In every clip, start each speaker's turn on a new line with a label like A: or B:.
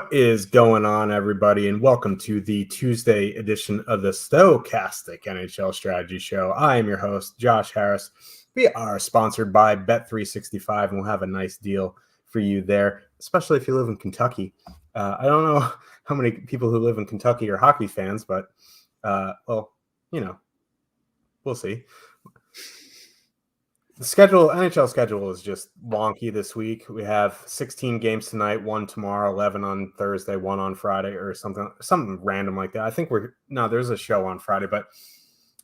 A: What is going on, everybody, and welcome to the Tuesday edition of the Stochastic NHL Strategy Show. I am your host, Josh Harris. We are sponsored by Bet365, and we'll have a nice deal for you there, especially if you live in Kentucky. I don't know how many people who live in Kentucky are hockey fans, but, we'll see. The NHL schedule is just wonky this week. We have 16 games tonight, 1 tomorrow, 11 on Thursday, 1 on Friday, or something random like that. I think there's a show on Friday, but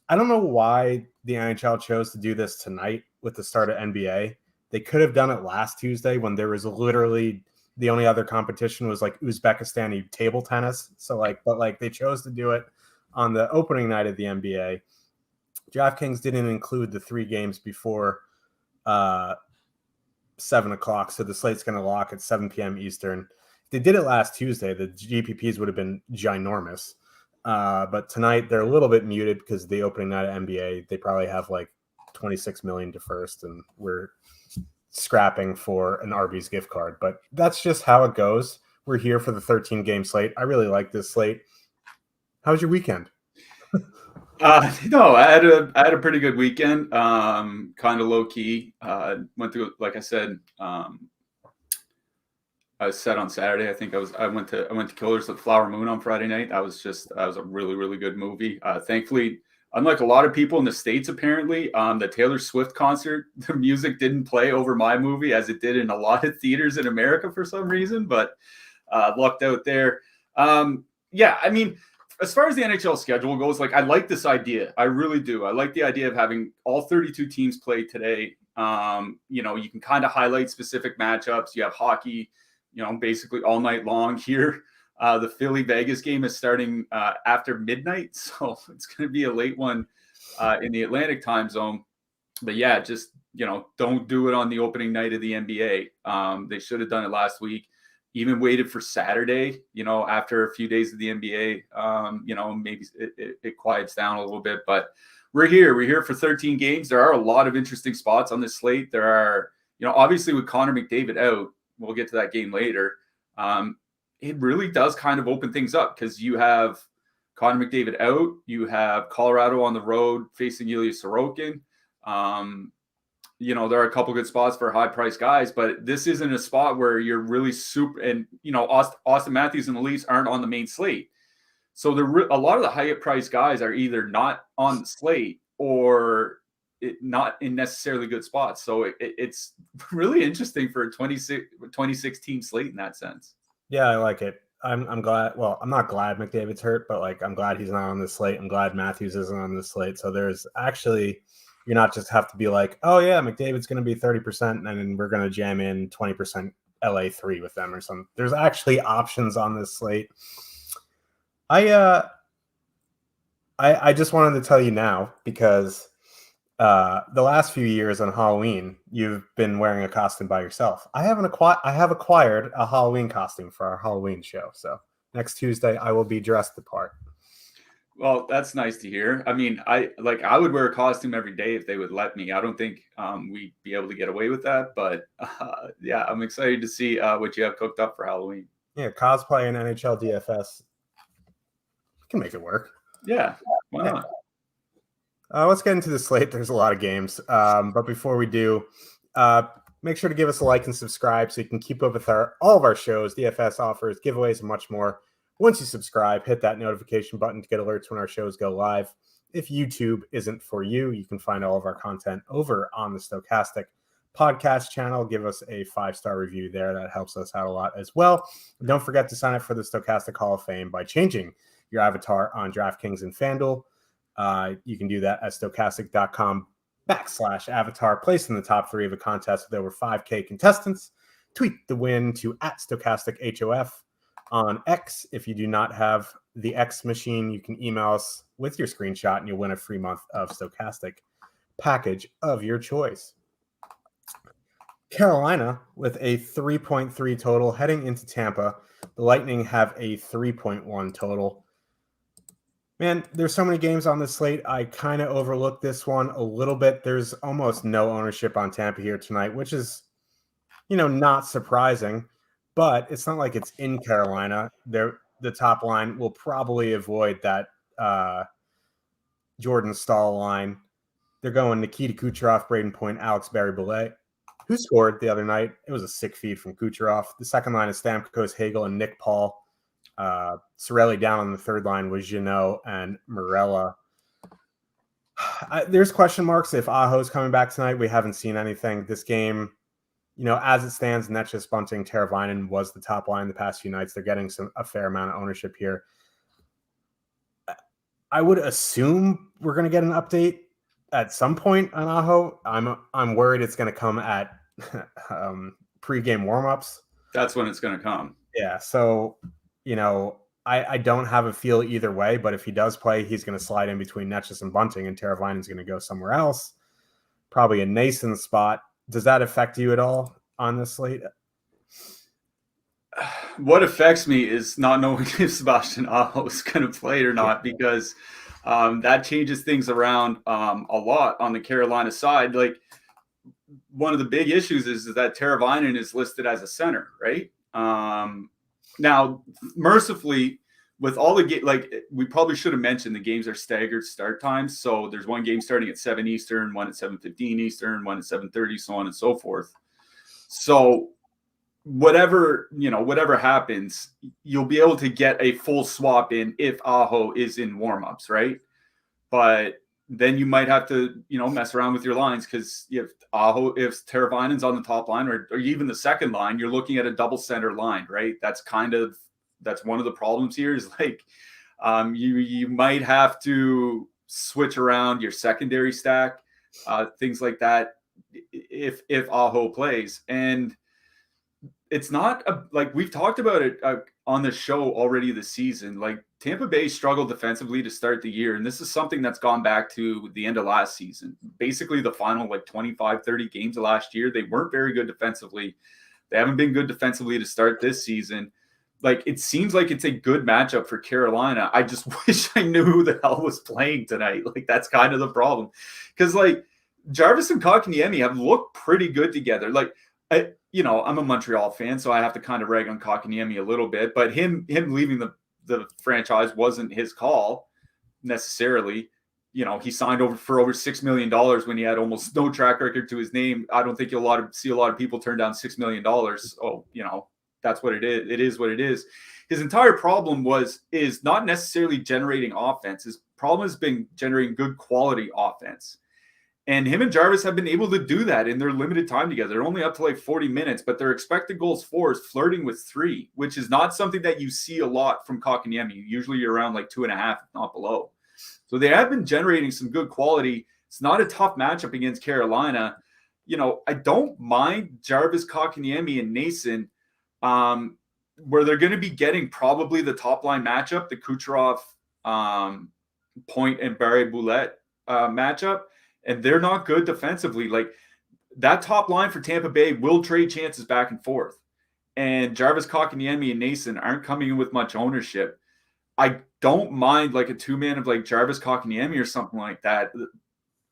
A: I don't know why the NHL chose to do this tonight with the start of NBA. They could have done it last Tuesday when there was literally the only other competition was like Uzbekistani table tennis. But they chose to do it on the opening night of the NBA. DraftKings didn't include the 3 games before 7 o'clock, so the slate's going to lock at 7 p.m. Eastern. If they did it last Tuesday, the GPPs would have been ginormous. But tonight they're a little bit muted because the opening night of NBA, they probably have like 26 million to first, and we're scrapping for an Arby's gift card. But that's just how it goes. We're here for the 13-game slate. I really like this slate. How was your weekend?
B: No, I had a pretty good weekend. Kind of low key. Went to, like I said, I was set on Saturday. I think I went to Killers of the Flower Moon on Friday night. That was a really, really good movie. Thankfully, unlike a lot of people in the States, apparently, the Taylor Swift concert, the music didn't play over my movie as it did in a lot of theaters in America for some reason, but lucked out there. Yeah, I mean, as far as the NHL schedule goes, I like this idea. I really do. I like the idea of having all 32 teams play today. You can kind of highlight specific matchups. You have hockey, basically all night long here. The Philly-Vegas game is starting after midnight, so it's going to be a late one in the Atlantic time zone. But yeah, just, don't do it on the opening night of the NBA. They should have done it last week. Even waited for Saturday, after a few days of the NBA, maybe it quiets down a little bit, but we're here for 13 games. There are a lot of interesting spots on this slate. There are, obviously with Connor McDavid out, we'll get to that game later. It really does kind of open things up because you have Connor McDavid out, you have Colorado on the road facing Ilya Sorokin. There are a couple good spots for high-priced guys, but this isn't a spot where you're really super. And Austin Matthews and the Leafs aren't on the main slate, so a lot of the high-priced guys are either not on the slate or not in necessarily good spots. So it's really interesting for a 2016 slate in that sense.
A: Yeah, I like it. I'm glad. Well, I'm not glad McDavid's hurt, but I'm glad he's not on the slate. I'm glad Matthews isn't on the slate. So there's actually. You're not just have to be like, oh, yeah, McDavid's going to be 30%, and then we're going to jam in 20% LA3 with them or something. There's actually options on this slate. I just wanted to tell you now because the last few years on Halloween, you've been wearing a costume by yourself. I have acquired a Halloween costume for our Halloween show. So next Tuesday, I will be dressed the part.
B: Well, that's nice to hear. I mean, I would wear a costume every day if they would let me. I don't think we'd be able to get away with that, but yeah, I'm excited to see what you have cooked up for Halloween.
A: Yeah, cosplay and NHL DFS. Can make it work.
B: Yeah, why not?
A: Let's get into the slate. There's a lot of games, but before we do, make sure to give us a like and subscribe so you can keep up with all of our shows, DFS offers, giveaways, and much more. Once you subscribe, hit that notification button to get alerts when our shows go live. If YouTube isn't for you, you can find all of our content over on the Stochastic podcast channel. Give us a 5-star review there. That helps us out a lot as well. And don't forget to sign up for the Stochastic Hall of Fame by changing your avatar on DraftKings and FanDuel. You can do that at stochastic.com/avatar. Place in the top 3 of a contest with over 5K contestants. Tweet the win to @StochasticHOF. On X, if you do not have the X machine, you can email us with your screenshot and you'll win a free month of Stochastic package of your choice. Carolina with a 3.3 total heading into Tampa. The Lightning have a 3.1 total. Man, there's so many games on this slate. I kind of overlooked this one a little bit. There's almost no ownership on Tampa here tonight, which is, not surprising. but it's not like it's in Carolina. The top line will probably avoid that Jordan Staal line. They're going Nikita Kucherov, Braden Point, Alex Barry-Boulet, who scored the other night. It was a sick feed from Kucherov. The second line is Stamkos, Hagel, and Nick Paul. Cirelli down on the third line was Jeannot and Morella. There's question marks if Aho's coming back tonight. We haven't seen anything. This game, as it stands, Netchus, Bunting, Teravainen was the top line the past few nights. They're getting a fair amount of ownership here. I would assume we're going to get an update at some point on Aho. I'm worried it's going to come at pregame warmups.
B: That's when it's going to come.
A: Yeah. So, I don't have a feel either way, but if he does play, he's going to slide in between Netchus and Bunting, and Teravainen's going to go somewhere else, probably a Nason spot. Does that affect you at all on this slate?
B: What affects me is not knowing if Sebastian Aho is going to play or not, because that changes things around a lot on the Carolina side. Like, one of the big issues is that Teravainen is listed as a center, right? Now, mercifully, with all the we probably should have mentioned the games are staggered start times. So there's one game starting at 7 Eastern, one at 7:15 Eastern, one at 7:30, so on and so forth. So whatever happens, you'll be able to get a full swap in if Aho is in warmups, right? But then you might have to, mess around with your lines, because if Teravainen's on the top line or even the second line, you're looking at a double center line, right? That's one of the problems here is you might have to switch around your secondary stack, things like that, if Aho plays. And it's not we've talked about it on the show already this season. Like, Tampa Bay struggled defensively to start the year, and this is something that's gone back to the end of last season. Basically, the final 25, 30 games of last year, they weren't very good defensively. They haven't been good defensively to start this season. It seems like it's a good matchup for Carolina. I just wish I knew who the hell was playing tonight. That's kind of the problem. Because, Jarvis and Kotkaniemi have looked pretty good together. I'm a Montreal fan, so I have to kind of rag on Kotkaniemi a little bit. But him leaving the franchise wasn't his call necessarily. He signed for over $6 million when he had almost no track record to his name. I don't think you'll see a lot of people turn down $6 million. Oh, that's what it is. It is what it is. His entire problem is not necessarily generating offense. His problem has been generating good quality offense. And him and Jarvis have been able to do that in their limited time together. They're only up to 40 minutes, but their expected goals for is flirting with 3, which is not something that you see a lot from Kotkaniemi. Usually you're around 2.5, if not below. So they have been generating some good quality. It's not a tough matchup against Carolina. I don't mind Jarvis, Kotkaniemi, and Nason, where they're going to be getting probably the top line matchup, the Kucherov, Point, and Barry-Boulet matchup. And they're not good defensively. That top line for Tampa Bay will trade chances back and forth. And Jarvis, Kotkaniemi, and Nason aren't coming in with much ownership. I don't mind a two-man of Jarvis, Kotkaniemi or something like that.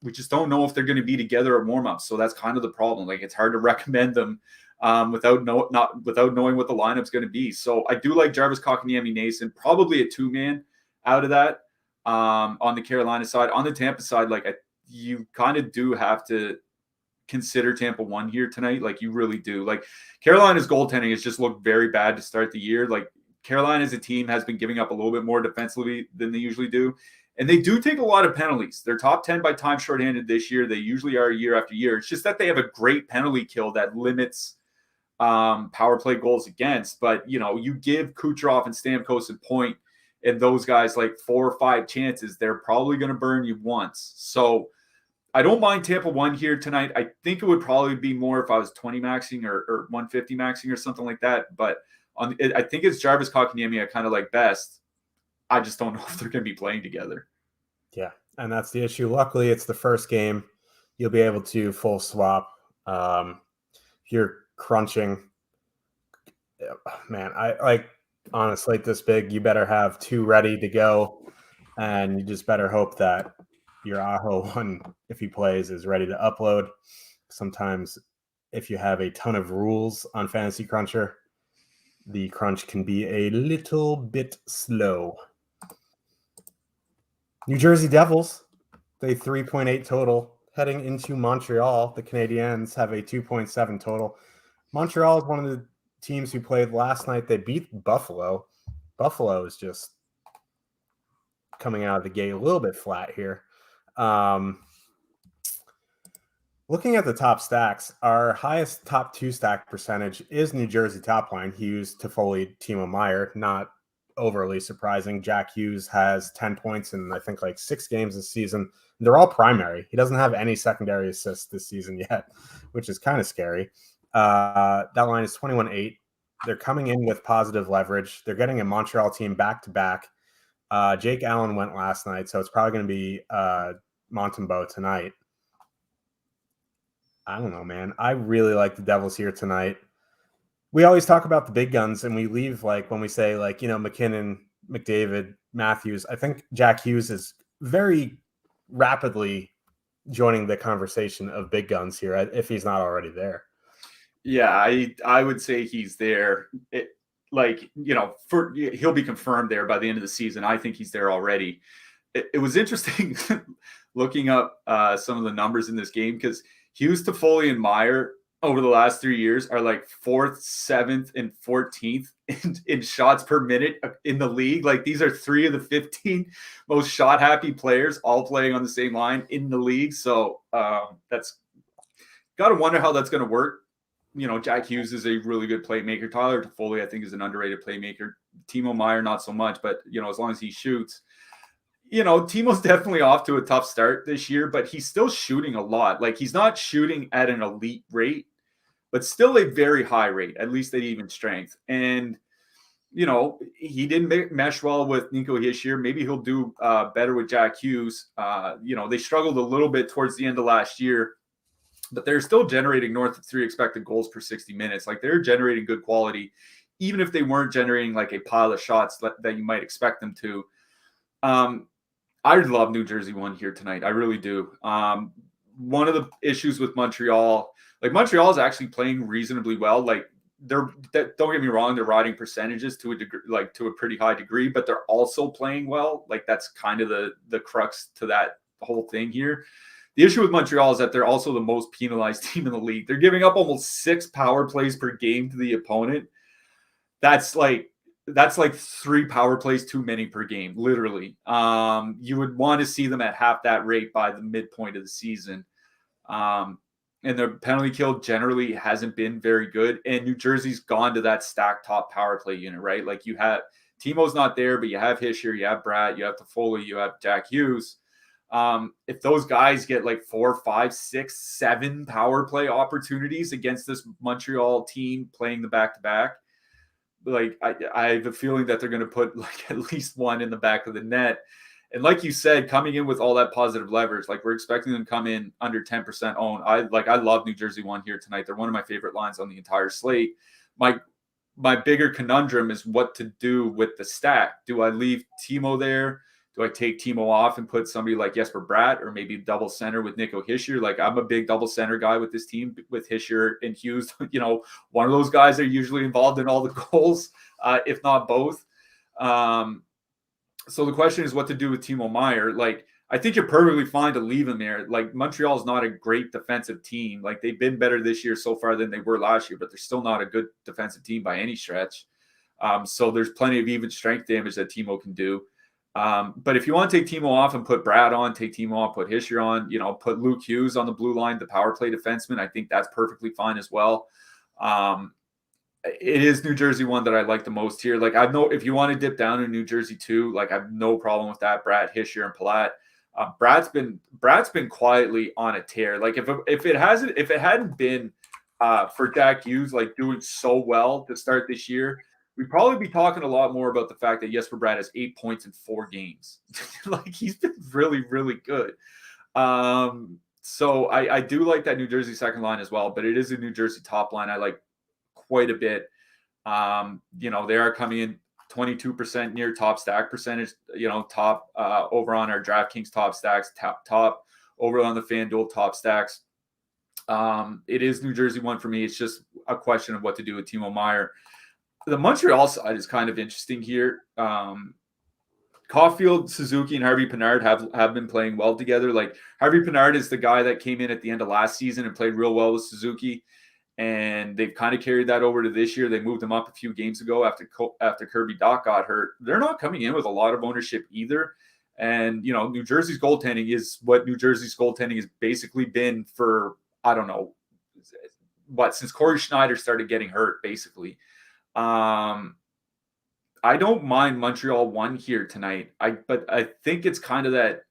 B: We just don't know if they're going to be together at warm-ups. So that's kind of the problem. It's hard to recommend them without knowing what the lineup's going to be. So I do like Jarvis, Kotkaniemi, Nason, probably a two-man out of that on the Carolina side. On the Tampa side, you kind of do have to consider Tampa 1 here tonight. You really do. Carolina's goaltending has just looked very bad to start the year. Carolina as a team has been giving up a little bit more defensively than they usually do. And they do take a lot of penalties. They're top 10 by time shorthanded this year. They usually are year after year. It's just that they have a great penalty kill that limits power play goals against. But, you give Kucherov and Stamkos and Point and those guys 4 or 5 chances, they're probably going to burn you once. So I don't mind Tampa 1 here tonight. I think it would probably be more if I was 20 maxing or 150 maxing or something like that. But I think it's Jarvis, Kotkaniemi I kind of like best. I just don't know if they're going to be playing together.
A: Yeah, and that's the issue. Luckily, it's the first game. You'll be able to full swap. If you're crunching, man, I on a slate this big, you better have 2 ready to go, and you just better hope that your Aho one, if he plays, is ready to upload. Sometimes if you have a ton of rules on Fantasy Cruncher, the crunch can be a little bit slow. New Jersey Devils, they 3.8 total. Heading into Montreal, the Canadiens have a 2.7 total. Montreal is one of the teams who played last night. They beat Buffalo. Buffalo is just coming out of the gate a little bit flat here. Looking at the top stacks, our highest top 2 stack percentage is New Jersey top line. Hughes, Toffoli, Timo Meier. Not overly surprising. Jack Hughes has 10 points in, I think, like 6 games this season. They're all primary. He doesn't have any secondary assists this season yet, which is kind of scary. That line is 21-8. They're coming in with positive leverage. They're getting a Montreal team back-to-back. Jake Allen went last night, so it's probably going to be Montembeault tonight. I don't know, man. I really like the Devils here tonight. We always talk about the big guns, and we leave, like, when we say, like, you know, McKinnon, McDavid, Matthews. I think Jack Hughes is very rapidly joining the conversation of big guns here, if he's not already there.
B: Yeah, I would say he's there. He'll be confirmed there by the end of the season. I think he's there already. It was interesting looking up some of the numbers in this game, because Hughes, Toffoli, and Meier over the last 3 years are like 4th, 7th, and 14th in shots per minute in the league. Like, these are 3 of the 15 most shot-happy players all playing on the same line in the league. So that's got to wonder how that's going to work. You know, Jack Hughes is a really good playmaker. Tyler Toffoli, I think, is an underrated playmaker. Timo Meier, not so much, but, you know, as long as he shoots. You know, Timo's definitely off to a tough start this year, but he's still shooting a lot. Like, he's not shooting at an elite rate, but still a very high rate, at least at even strength. And, you know, he didn't mesh well with Nico Hischier. Maybe he'll do better with Jack Hughes. You know, they struggled a little bit towards the end of last year, but they're still generating north of 3 expected goals per 60 minutes. Like, they're generating good quality, even if they weren't generating like a pile of shots that you might expect them to. I love New Jersey one here tonight. I really do. One of the issues with Montreal, like, Montreal is actually playing reasonably well. Like, don't get me wrong, they're riding percentages to a degree, like to a pretty high degree, but they're also playing well. Like, that's kind of the crux to that whole thing here. The issue with Montreal is that they're also the most penalized team in the league. They're giving up almost 6 power plays per game to the opponent. That's like 3 power plays too many per game, literally. You would want to see them at half that rate by the midpoint of the season. And their penalty kill generally hasn't been very good. And New Jersey's gone to that stacked top power play unit, right? Like, you have Timo's not there, but you have Hischier, you have Bratt, you have Toffoli, you have Jack Hughes. If those guys get like 4, 5, 6, 7 power play opportunities against this Montreal team playing the back-to-back, like, I have a feeling that they're going to put like at least one in the back of the net. And like you said, coming in with all that positive leverage, like, we're expecting them to come in under 10% owned. I love New Jersey one here tonight. They're one of my favorite lines on the entire slate. My bigger conundrum is what to do with the stack. Do I leave Timo there? Do I take Timo off and put somebody like Jesper Bratt, or maybe double center with Nico Hischier? Like, I'm a big double center guy with this team, with Hischier and Hughes. You know, one of those guys are usually involved in all the goals, if not both. So the question is what to do with Timo Meier. Like, I think you're perfectly fine to leave him there. Like, Montreal is not a great defensive team. Like, they've been better this year so far than they were last year, but they're still not a good defensive team by any stretch. So there's plenty of even strength damage that Timo can do. But if you want to take Timo off and put Brad on, take Timo off, put Hischier on, you know, put Luke Hughes on the blue line, the power play defenseman, I think that's perfectly fine as well. It is New Jersey one that I like the most here. Like, if you want to dip down in New Jersey too, like, I have no problem with that. Brad, Hischier, and Palat. Brad's been quietly on a tear. Like, if it hadn't been for Jack Hughes, like, doing so well to start this year, we'd probably be talking a lot more about the fact that Jesper Bratt has 8 points in 4 games. Like, he's been really, really good. So I do like that New Jersey second line as well, but it is a New Jersey top line I like quite a bit. You know, they are coming in 22% near top stack percentage, you know, top over on our DraftKings top stacks, top over on the FanDuel top stacks. It is New Jersey one for me. It's just a question of what to do with Timo Meier. The Montreal side is kind of interesting here. Caulfield, Suzuki, and Harvey Pinard have been playing well together. Like Harvey Pinard is the guy that came in at the end of last season and played real well with Suzuki, and they've kind of carried that over to this year. They moved him up a few games ago after Kirby Dach got hurt. They're not coming in with a lot of ownership either. And, you know, New Jersey's goaltending is what New Jersey's goaltending has basically been for, I don't know, since Corey Schneider started getting hurt, basically. I don't mind Montreal 1 here tonight. But I think it's kind of that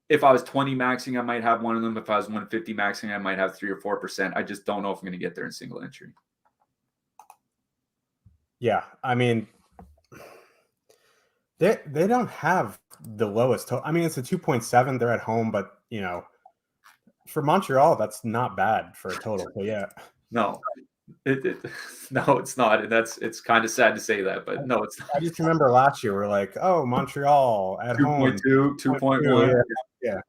B: if I was 20 maxing, I might have one of them. If I was 150 maxing, I might have 3 or 4%. I just don't know if I'm going to get there in single entry.
A: Yeah, I mean, they don't have the lowest total. I mean, it's a 2.7. They're at home, but, you know, for Montreal, that's not bad for a total. So, yeah.
B: No. No, it's not. And it's kind of sad to say that, but no, it's not.
A: I just remember last year we're like, oh, Montreal at
B: 2.2, 2.1.
A: Yeah.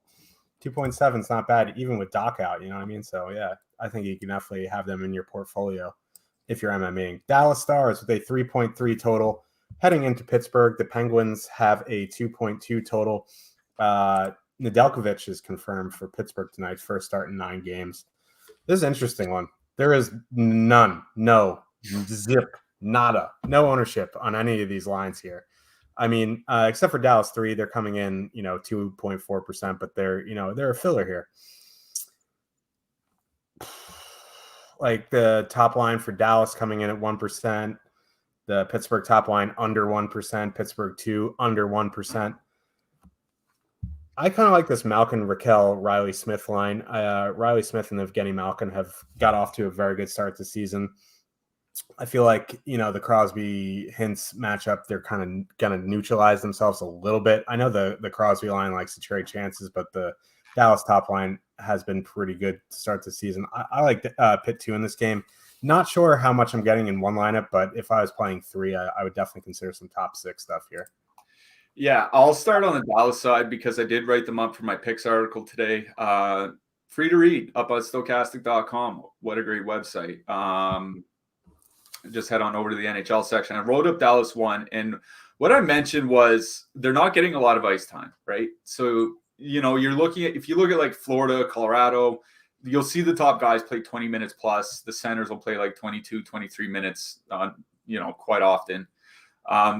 A: 2.7 is not bad, even with Dach out, you know what I mean? So, yeah, I think you can definitely have them in your portfolio if you're MMAing. Dallas Stars with a 3.3 total. Heading into Pittsburgh, the Penguins have a 2.2 total. Nedeljkovic is confirmed for Pittsburgh tonight, first start in 9 games. This is an interesting one. There is zip, nada, no ownership on any of these lines here. I mean, except for Dallas 3, they're coming in, 2.4%, but they're a filler here. Like the top line for Dallas coming in at 1%, the Pittsburgh top line under 1%, Pittsburgh 2 under 1%. I kind of like this Malkin, Raquel, Riley Smith line. Riley Smith and Evgeny Malkin have got off to a very good start this season. I feel like, the Crosby Hintz matchup, they're kind of going to neutralize themselves a little bit. I know the Crosby line likes to trade chances, but the Dallas top line has been pretty good to start the season. I like Pitt 2 in this game. Not sure how much I'm getting in one lineup, but if I was playing 3, I would definitely consider some top 6 stuff here.
B: Yeah, I'll start on the Dallas side because I did write them up for my picks article today. Free to read up on Stokastic.com. What a great website. Just head on over to the NHL section. I wrote up Dallas 1, and what I mentioned was they're not getting a lot of ice time, right? So, you're looking at, if you look at like Florida, Colorado, you'll see the top guys play 20 minutes plus. The centers will play like 22, 23 minutes, quite often.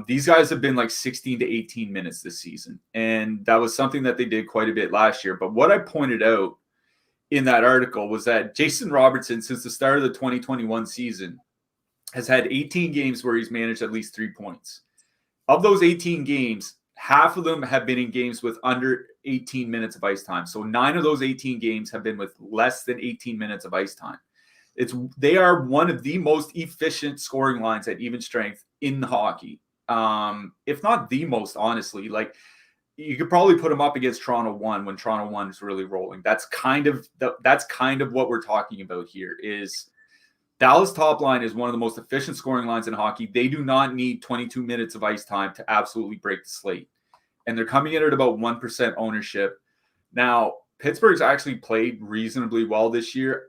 B: These guys have been like 16 to 18 minutes this season. And that was something that they did quite a bit last year. But what I pointed out in that article was that Jason Robertson, since the start of the 2021 season, has had 18 games where he's managed at least 3 points. Of those 18 games, half of them have been in games with under 18 minutes of ice time. So 9 of those 18 games have been with less than 18 minutes of ice time. They are one of the most efficient scoring lines at even strength in hockey. If not the most, honestly. Like, you could probably put them up against Toronto 1 when Toronto 1 is really rolling. That's kind of what we're talking about here. Is Dallas top line is one of the most efficient scoring lines in hockey. They do not need 22 minutes of ice time to absolutely break the slate. And they're coming in at about 1% ownership. Now, Pittsburgh's actually played reasonably well this year.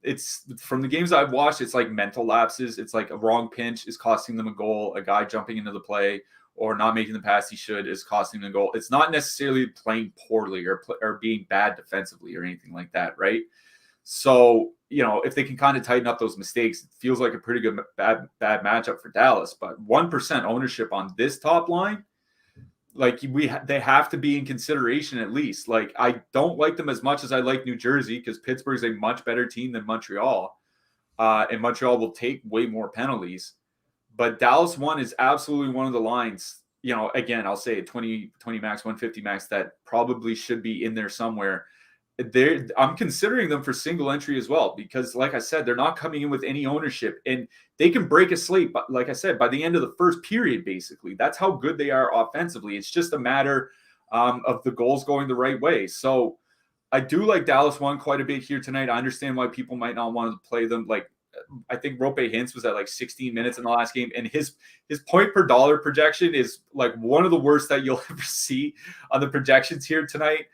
B: It's from the games I've watched, it's like mental lapses. It's like a wrong pinch is costing them a goal. A guy jumping into the play or not making the pass he should is costing them a goal. It's not necessarily playing poorly or being bad defensively or anything like that, right? So, if they can kind of tighten up those mistakes, it feels like a pretty good bad matchup for Dallas. But 1% ownership on this top line, like they have to be in consideration at least. Like, I don't like them as much as I like New Jersey because Pittsburgh's a much better team than Montreal. And Montreal will take way more penalties. But Dallas 1 is absolutely one of the lines, again, I'll say 20 max, 150 max, that probably should be in there somewhere. I'm considering them for single entry as well because, like I said, they're not coming in with any ownership and they can break a slate. But like I said, by the end of the first period, basically, that's how good they are offensively. It's just a matter of the goals going the right way. So I do like Dallas 1 quite a bit here tonight. I understand why people might not want to play them. Like, I think Rope Hintz was at like 16 minutes in the last game, and his point per dollar projection is like one of the worst that you'll ever see on the projections here tonight.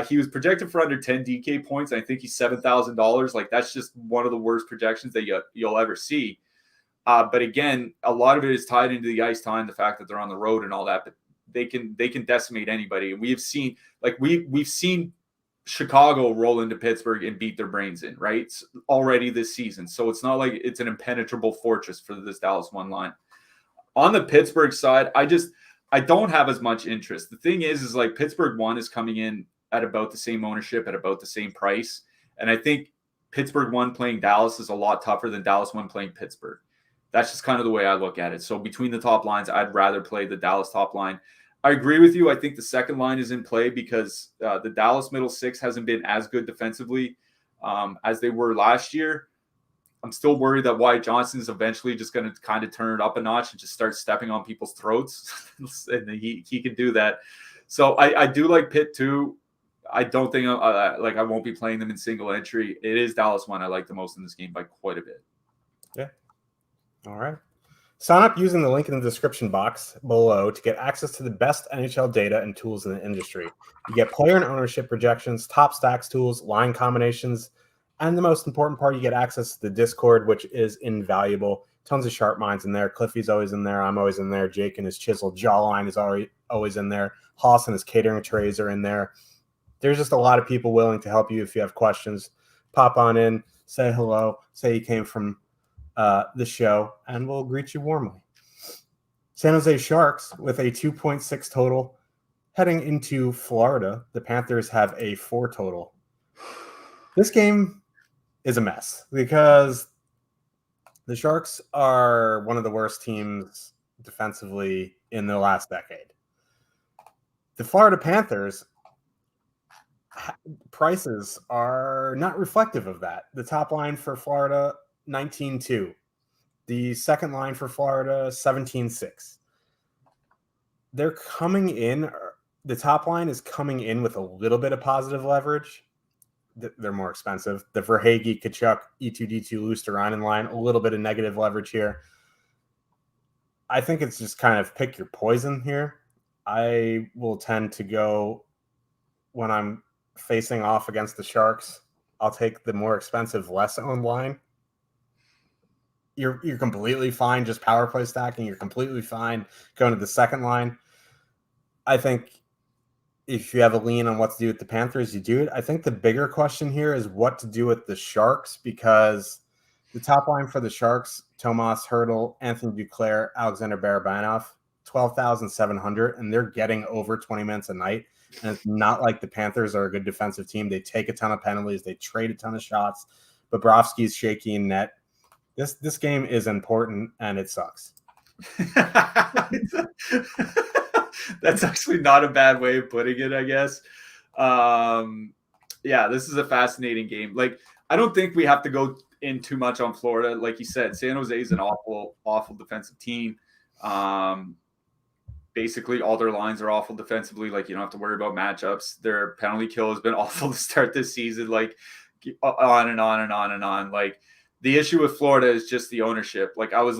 B: He was projected for under 10 DK points. I think he's $7,000. Like, that's just one of the worst projections that you'll ever see. But again, a lot of it is tied into the ice time, the fact that they're on the road and all that. But they can decimate anybody. And we've seen Chicago roll into Pittsburgh and beat their brains in, right? Already this season. So it's not like it's an impenetrable fortress for this Dallas one line. On the Pittsburgh side, I don't have as much interest. The thing is like Pittsburgh one is coming in at about the same ownership, at about the same price. And I think Pittsburgh one playing Dallas is a lot tougher than Dallas one playing Pittsburgh. That's just kind of the way I look at it. So between the top lines, I'd rather play the Dallas top line. I agree with you. I think the second line is in play because the Dallas middle six hasn't been as good defensively as they were last year. I'm still worried that Wyatt Johnson is eventually just going to kind of turn it up a notch and just start stepping on people's throats. And he can do that. So I do like Pitt too. I don't think I won't be playing them in single entry. It is Dallas one I like the most in this game by quite a bit.
A: Yeah. All right. Sign up using the link in the description box below to get access to the best NHL data and tools in the industry. You get player and ownership projections, top stacks tools, line combinations, and the most important part, you get access to the Discord, which is invaluable. Tons of sharp minds in there. Cliffy's always in there. I'm always in there. Jake and his chiseled jawline is always in there. Haas and his catering trays are in there. There's just a lot of people willing to help you if you have questions. Pop on in, say hello, say you came from the show, and we'll greet you warmly. San Jose Sharks with a 2.6 total heading into Florida. The Panthers have a 4 total. This game is a mess because the Sharks are one of the worst teams defensively in the last decade. The Florida Panthers prices are not reflective of that. The top line for Florida, 19-2. The second line for Florida, 17-6. They're coming in. The top line is coming in with a little bit of positive leverage. They're more expensive. The Verhaeghe, Kachuk, E2D2, Luosterainen line, a little bit of negative leverage here. I think it's just kind of pick your poison here. I will tend to go when I'm facing off against the Sharks. I'll take the more expensive, less owned line. You're completely fine just power play stacking. You're completely fine going to the second line. I think if you have a lean on what to do with the Panthers, you do it. I think the bigger question here is what to do with the Sharks, because the top line for the Sharks, Tomas Hertl, Anthony Duclair, Alexander Barabanov, 12,700, and they're getting over 20 minutes a night. And it's not like the Panthers are a good defensive team. They take a ton of penalties. They trade a ton of shots. Bobrovsky's shaky in net. This game is important, and it sucks.
B: That's actually not a bad way of putting it, I guess. Yeah, this is a fascinating game. Like, I don't think we have to go in too much on Florida. Like you said, San Jose is an awful, awful defensive team. Basically, all their lines are awful defensively. Like, you don't have to worry about matchups. Their penalty kill has been awful to start this season. Like, on and on and on and on. Like, the issue with Florida is just the ownership. Like, I was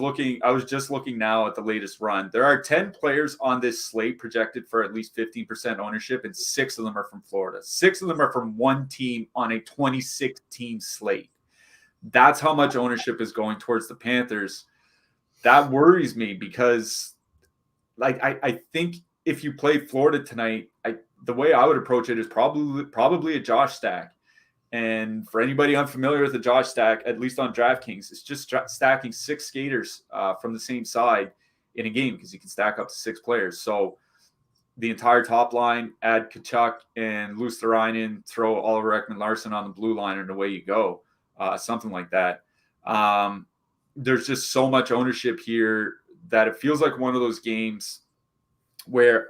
B: just looking now at the latest run. There are 10 players on this slate projected for at least 15% ownership, and 6 of them are from Florida. 6 of them are from one team on a 26-team slate. That's how much ownership is going towards the Panthers. That worries me because, like, I think if you play Florida tonight, the way I would approach it is probably a Josh stack. And for anybody unfamiliar with the Josh stack, at least on DraftKings, it's just stacking 6 skaters from the same side in a game because you can stack up to 6 players. So the entire top line, add Kachuk and Luosterainen, throw Oliver Ekman-Larsson on the blue line, and away you go. Something like that. There's just so much ownership here that it feels like one of those games where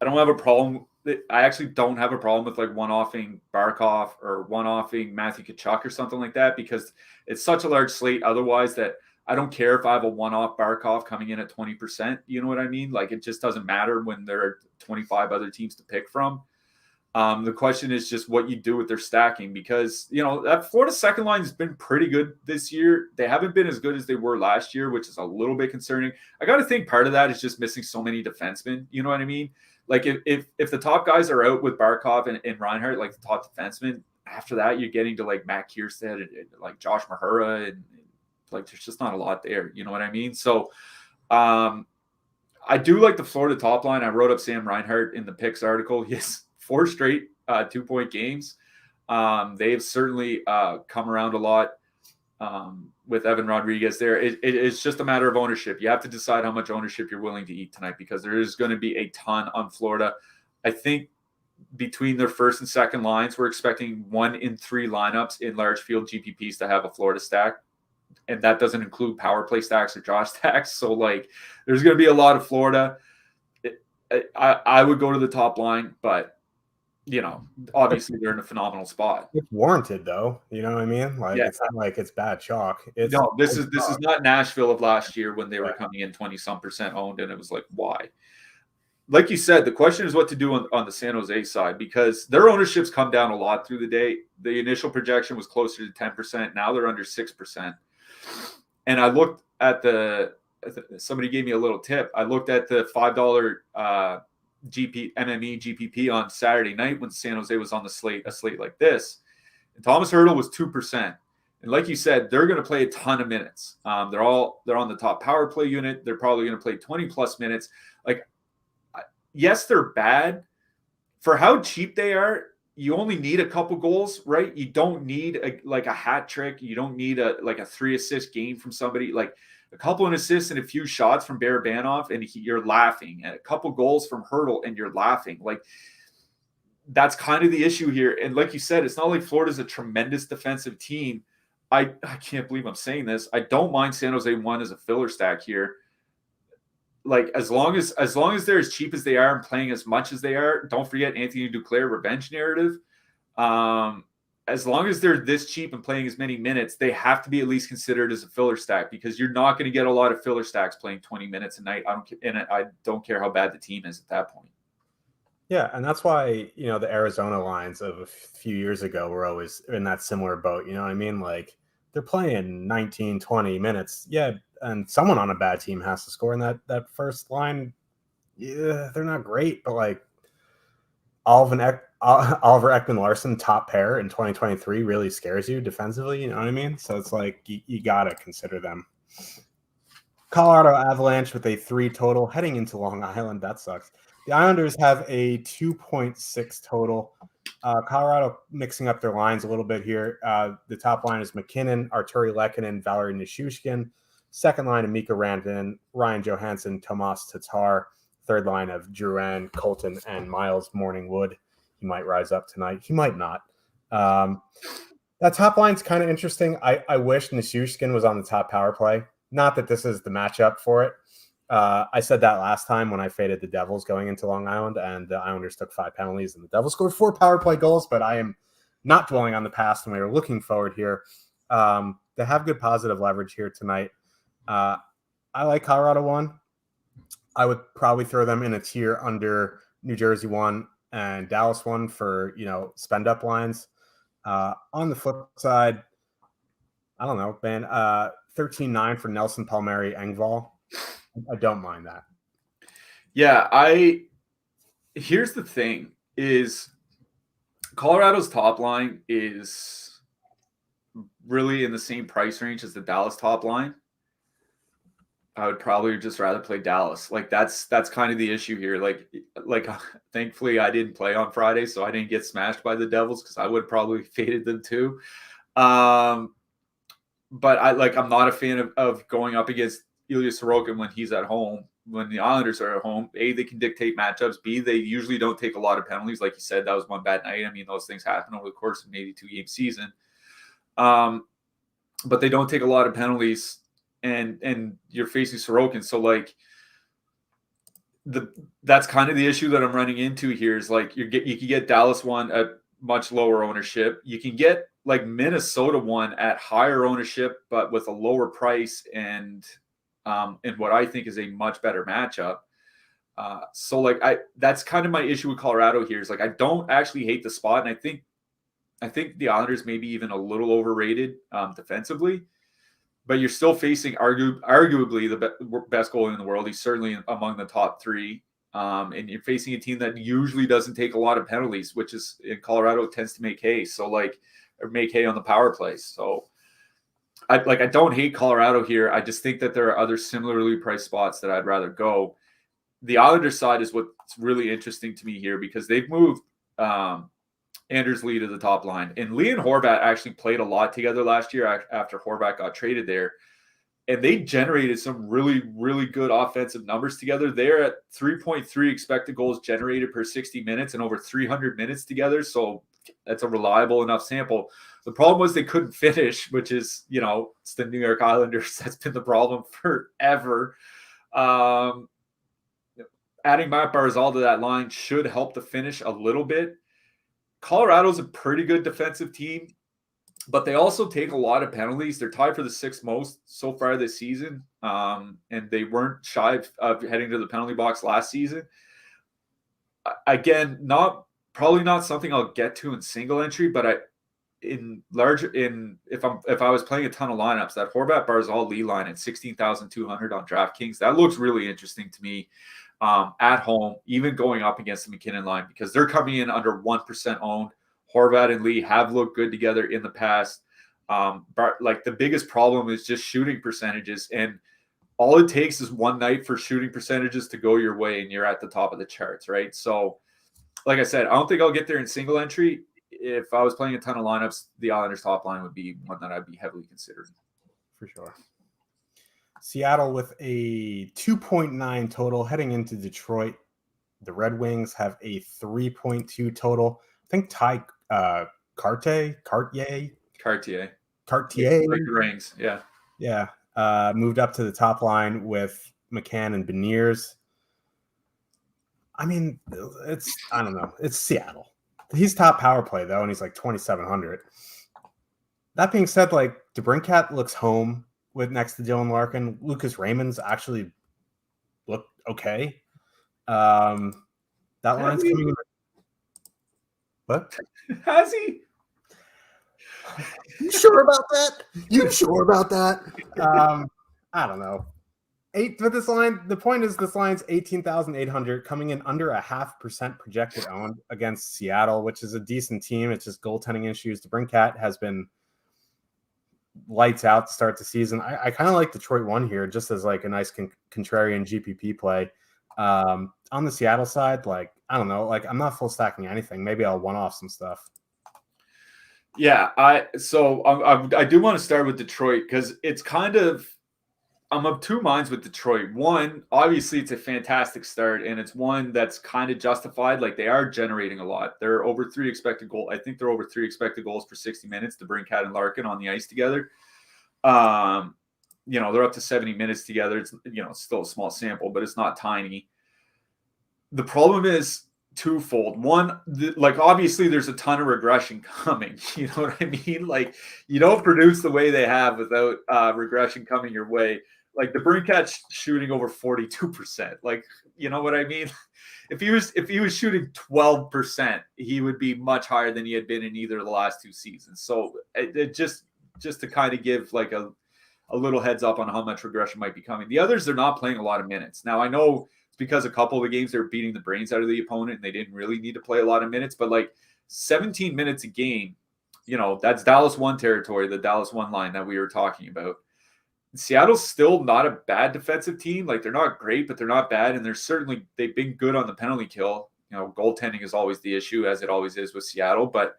B: I don't have a problem. I actually don't have a problem with like one-offing Barkov or one-offing Matthew Kachuk or something like that, because it's such a large slate otherwise that I don't care if I have a one-off Barkov coming in at 20%. You know what I mean? Like, it just doesn't matter when there are 25 other teams to pick from. The question is just what you do with their stacking, because, you know, that Florida second line has been pretty good this year. They haven't been as good as they were last year, which is a little bit concerning. I got to think part of that is just missing so many defensemen. You know what I mean? Like, if the top guys are out with Barkov and Reinhart, like the top defensemen, after that, you're getting to like Matt Kiersted and like Josh Mahura and Like there's just not a lot there. You know what I mean? So I do like the Florida top line. I wrote up Sam Reinhart in the picks article. He has 4 straight 2-point games. They've certainly come around a lot with Evan Rodriguez there. It's just a matter of ownership. You have to decide how much ownership you're willing to eat tonight, because there is going to be a ton on Florida. I think between their first and second lines, we're expecting 1 in 3 lineups in large field GPPs to have a Florida stack. And that doesn't include power play stacks or Josh stacks. So, like, there's going to be a lot of Florida. I would go to the top line, but, you know, obviously they're in a phenomenal spot.
A: It's warranted, though. You know what I mean? Like,
B: Yeah.
A: It's not like it's bad chalk.
B: This is not Nashville of last year when they were coming in 20-some% owned, and it was like, why? Like you said, the question is what to do on the San Jose side, because their ownership's come down a lot through the day. The initial projection was closer to 10%. Now they're under 6%. And I looked at somebody gave me a little tip. I looked at the $5 MME GPP on Saturday night when San Jose was on a slate like this. And Thomas Hertl was 2%. And like you said, they're going to play a ton of minutes. They're on the top power play unit. They're probably going to play 20+ minutes. Like, yes, they're bad. For how cheap they are, you only need a couple goals, right? You don't need a hat trick. You don't need a 3-assist game from somebody. Like a couple of assists and a few shots from Barabanov, and you're laughing. And a couple goals from Hertl, and you're laughing. Like, that's kind of the issue here. And like you said, it's not like Florida's a tremendous defensive team. I can't believe I'm saying this. I don't mind San Jose 1 as a filler stack here. Like, as long as they're as cheap as they are and playing as much as they are, don't forget Anthony Duclair revenge narrative. As long as they're this cheap and playing as many minutes, they have to be at least considered as a filler stack, because you're not going to get a lot of filler stacks playing 20 minutes a night. I don't care how bad the team is at that point.
A: Yeah, and that's why, you know, the Arizona lines of a few years ago were always in that similar boat. You know what I mean? Like, they're playing 19, 20 minutes. Yeah, and someone on a bad team has to score in that first line. Yeah, they're not great, but like Oliver Ekman-Larsson top pair in 2023 really scares you defensively. You know what I mean? So it's like you got to consider them. Colorado Avalanche with a 3 total heading into Long Island. That sucks. The Islanders have a 2.6 total. Colorado mixing up their lines a little bit here. The top line is McKinnon, Arturi Lehkonen, Valerie Nichushkin. Second line of Mika Rantanen, Ryan Johansson, Tomas Tatar. Third line of Drouin, Colton, and Miles Morningwood. He might rise up tonight. He might not. That top line's kind of interesting. I wish Nichushkin was on the top power play. Not that this is the matchup for it. I said that last time when I faded the Devils going into Long Island, and the Islanders took 5 penalties, and the Devils scored 4 power play goals, but I am not dwelling on the past, and we are looking forward here. They have good positive leverage here tonight. I like Colorado 1. I would probably throw them in a tier under New Jersey 1 and Dallas 1 for, you know, spend up lines. On the flip side, I don't know, man, 13-9 for Nelson Palmieri Engvall. I don't mind that.
B: Yeah, here's the thing is Colorado's top line is really in the same price range as the Dallas top line. I would probably just rather play Dallas. Like that's kind of the issue here. Like thankfully I didn't play on Friday, so I didn't get smashed by the Devils, because I would probably faded them too. But I'm not a fan of going up against Ilya Sorokin when he's at home. When the Islanders are at home, A, they can dictate matchups. B, they usually don't take a lot of penalties. Like you said, that was one bad night. I mean, those things happen over the course of an 82-game season. But they don't take a lot of penalties, and you're facing Sorokin. So like that's kind of the issue that I'm running into here is like you can get Dallas 1 at much lower ownership. You can get like Minnesota 1 at higher ownership, but with a lower price and what I think is a much better matchup. So like that's kind of my issue with Colorado here is like I don't actually hate the spot, and I think the Islanders maybe even a little overrated defensively, but you're still facing arguably the best goalie in the world. He's certainly among the top 3. And you're facing a team that usually doesn't take a lot of penalties, which is in Colorado tends to make hay. So like, or make hay on the power play. So I don't hate Colorado here. I just think that there are other similarly priced spots that I'd rather go. The Islanders side is what's really interesting to me here because they've moved Anders Lee to the top line. And Lee and Horvat actually played a lot together last year after Horvat got traded there. And they generated some really, really good offensive numbers together. They're at 3.3 expected goals generated per 60 minutes and over 300 minutes together. So that's a reliable enough sample. The problem was they couldn't finish, which is, it's the New York Islanders. That's been the problem forever. Adding Matt Barzal to that line should help the finish a little bit. Colorado's a pretty good defensive team, but they also take a lot of penalties. They're tied for the 6th most so far this season, and they weren't shy of heading to the penalty box last season. Again, probably not something I'll get to in single entry, but if I was playing a ton of lineups, that Horvat Barzal Lee line at 16,200 on DraftKings, that looks really interesting to me. At home, even going up against the McKinnon line, because they're coming in under 1% owned. Horvat and Lee have looked good together in the past. But the biggest problem is just shooting percentages. And all it takes is one night for shooting percentages to go your way and you're at the top of the charts, right? So, like I said, I don't think I'll get there in single entry. If I was playing a ton of lineups, the Islanders top line would be one that I'd be heavily considering.
A: For sure. Seattle with a 2.9 total heading into Detroit. The Red Wings have a 3.2 total. I think Ty Cartier
B: Like the rings, yeah.
A: Yeah. Moved up to the top line with McCann and Beniers. I mean, I don't know. It's Seattle. He's top power play, though, and he's like 2,700. That being said, DeBrincat looks home with next to Dylan Larkin. Lucas Raymond's actually looked okay. That line's coming in. What?
B: Has he?
A: You sure about that? I don't know. But this line, the point is this line's 18,800 coming in under 0.5% projected owned against Seattle, which is a decent team. It's just goaltending issues. DeBrincat has been lights out to start the season. I kind of like Detroit 1 here just as a nice contrarian GPP play. On the Seattle side, I don't know, I'm not full stacking anything. Maybe I'll one-off some stuff.
B: Yeah, I do want to start with Detroit because it's kind of, I'm of two minds with Detroit. One, obviously it's a fantastic start and it's one that's kind of justified. They are generating a lot. They're over 3 expected goals. I think they're over 3 expected goals per 60 minutes to bring Cat and Larkin on the ice together. They're up to 70 minutes together. It's, it's still a small sample, but it's not tiny. The problem is twofold. One, obviously there's a ton of regression coming. You know what I mean? You don't produce the way they have without regression coming your way. The Brinkat's shooting over 42%. You know what I mean? If he was shooting 12%, he would be much higher than he had been in either of the last 2 seasons. So it just to kind of give a little heads up on how much regression might be coming. The others, they're not playing a lot of minutes. Now I know it's because a couple of the games they're beating the brains out of the opponent and they didn't really need to play a lot of minutes, but 17 minutes a game, that's Dallas 1 territory, the Dallas 1 line that we were talking about. Seattle's still not a bad defensive team. They're not great, but they're not bad. And they've been good on the penalty kill. Goaltending is always the issue, as it always is with Seattle. But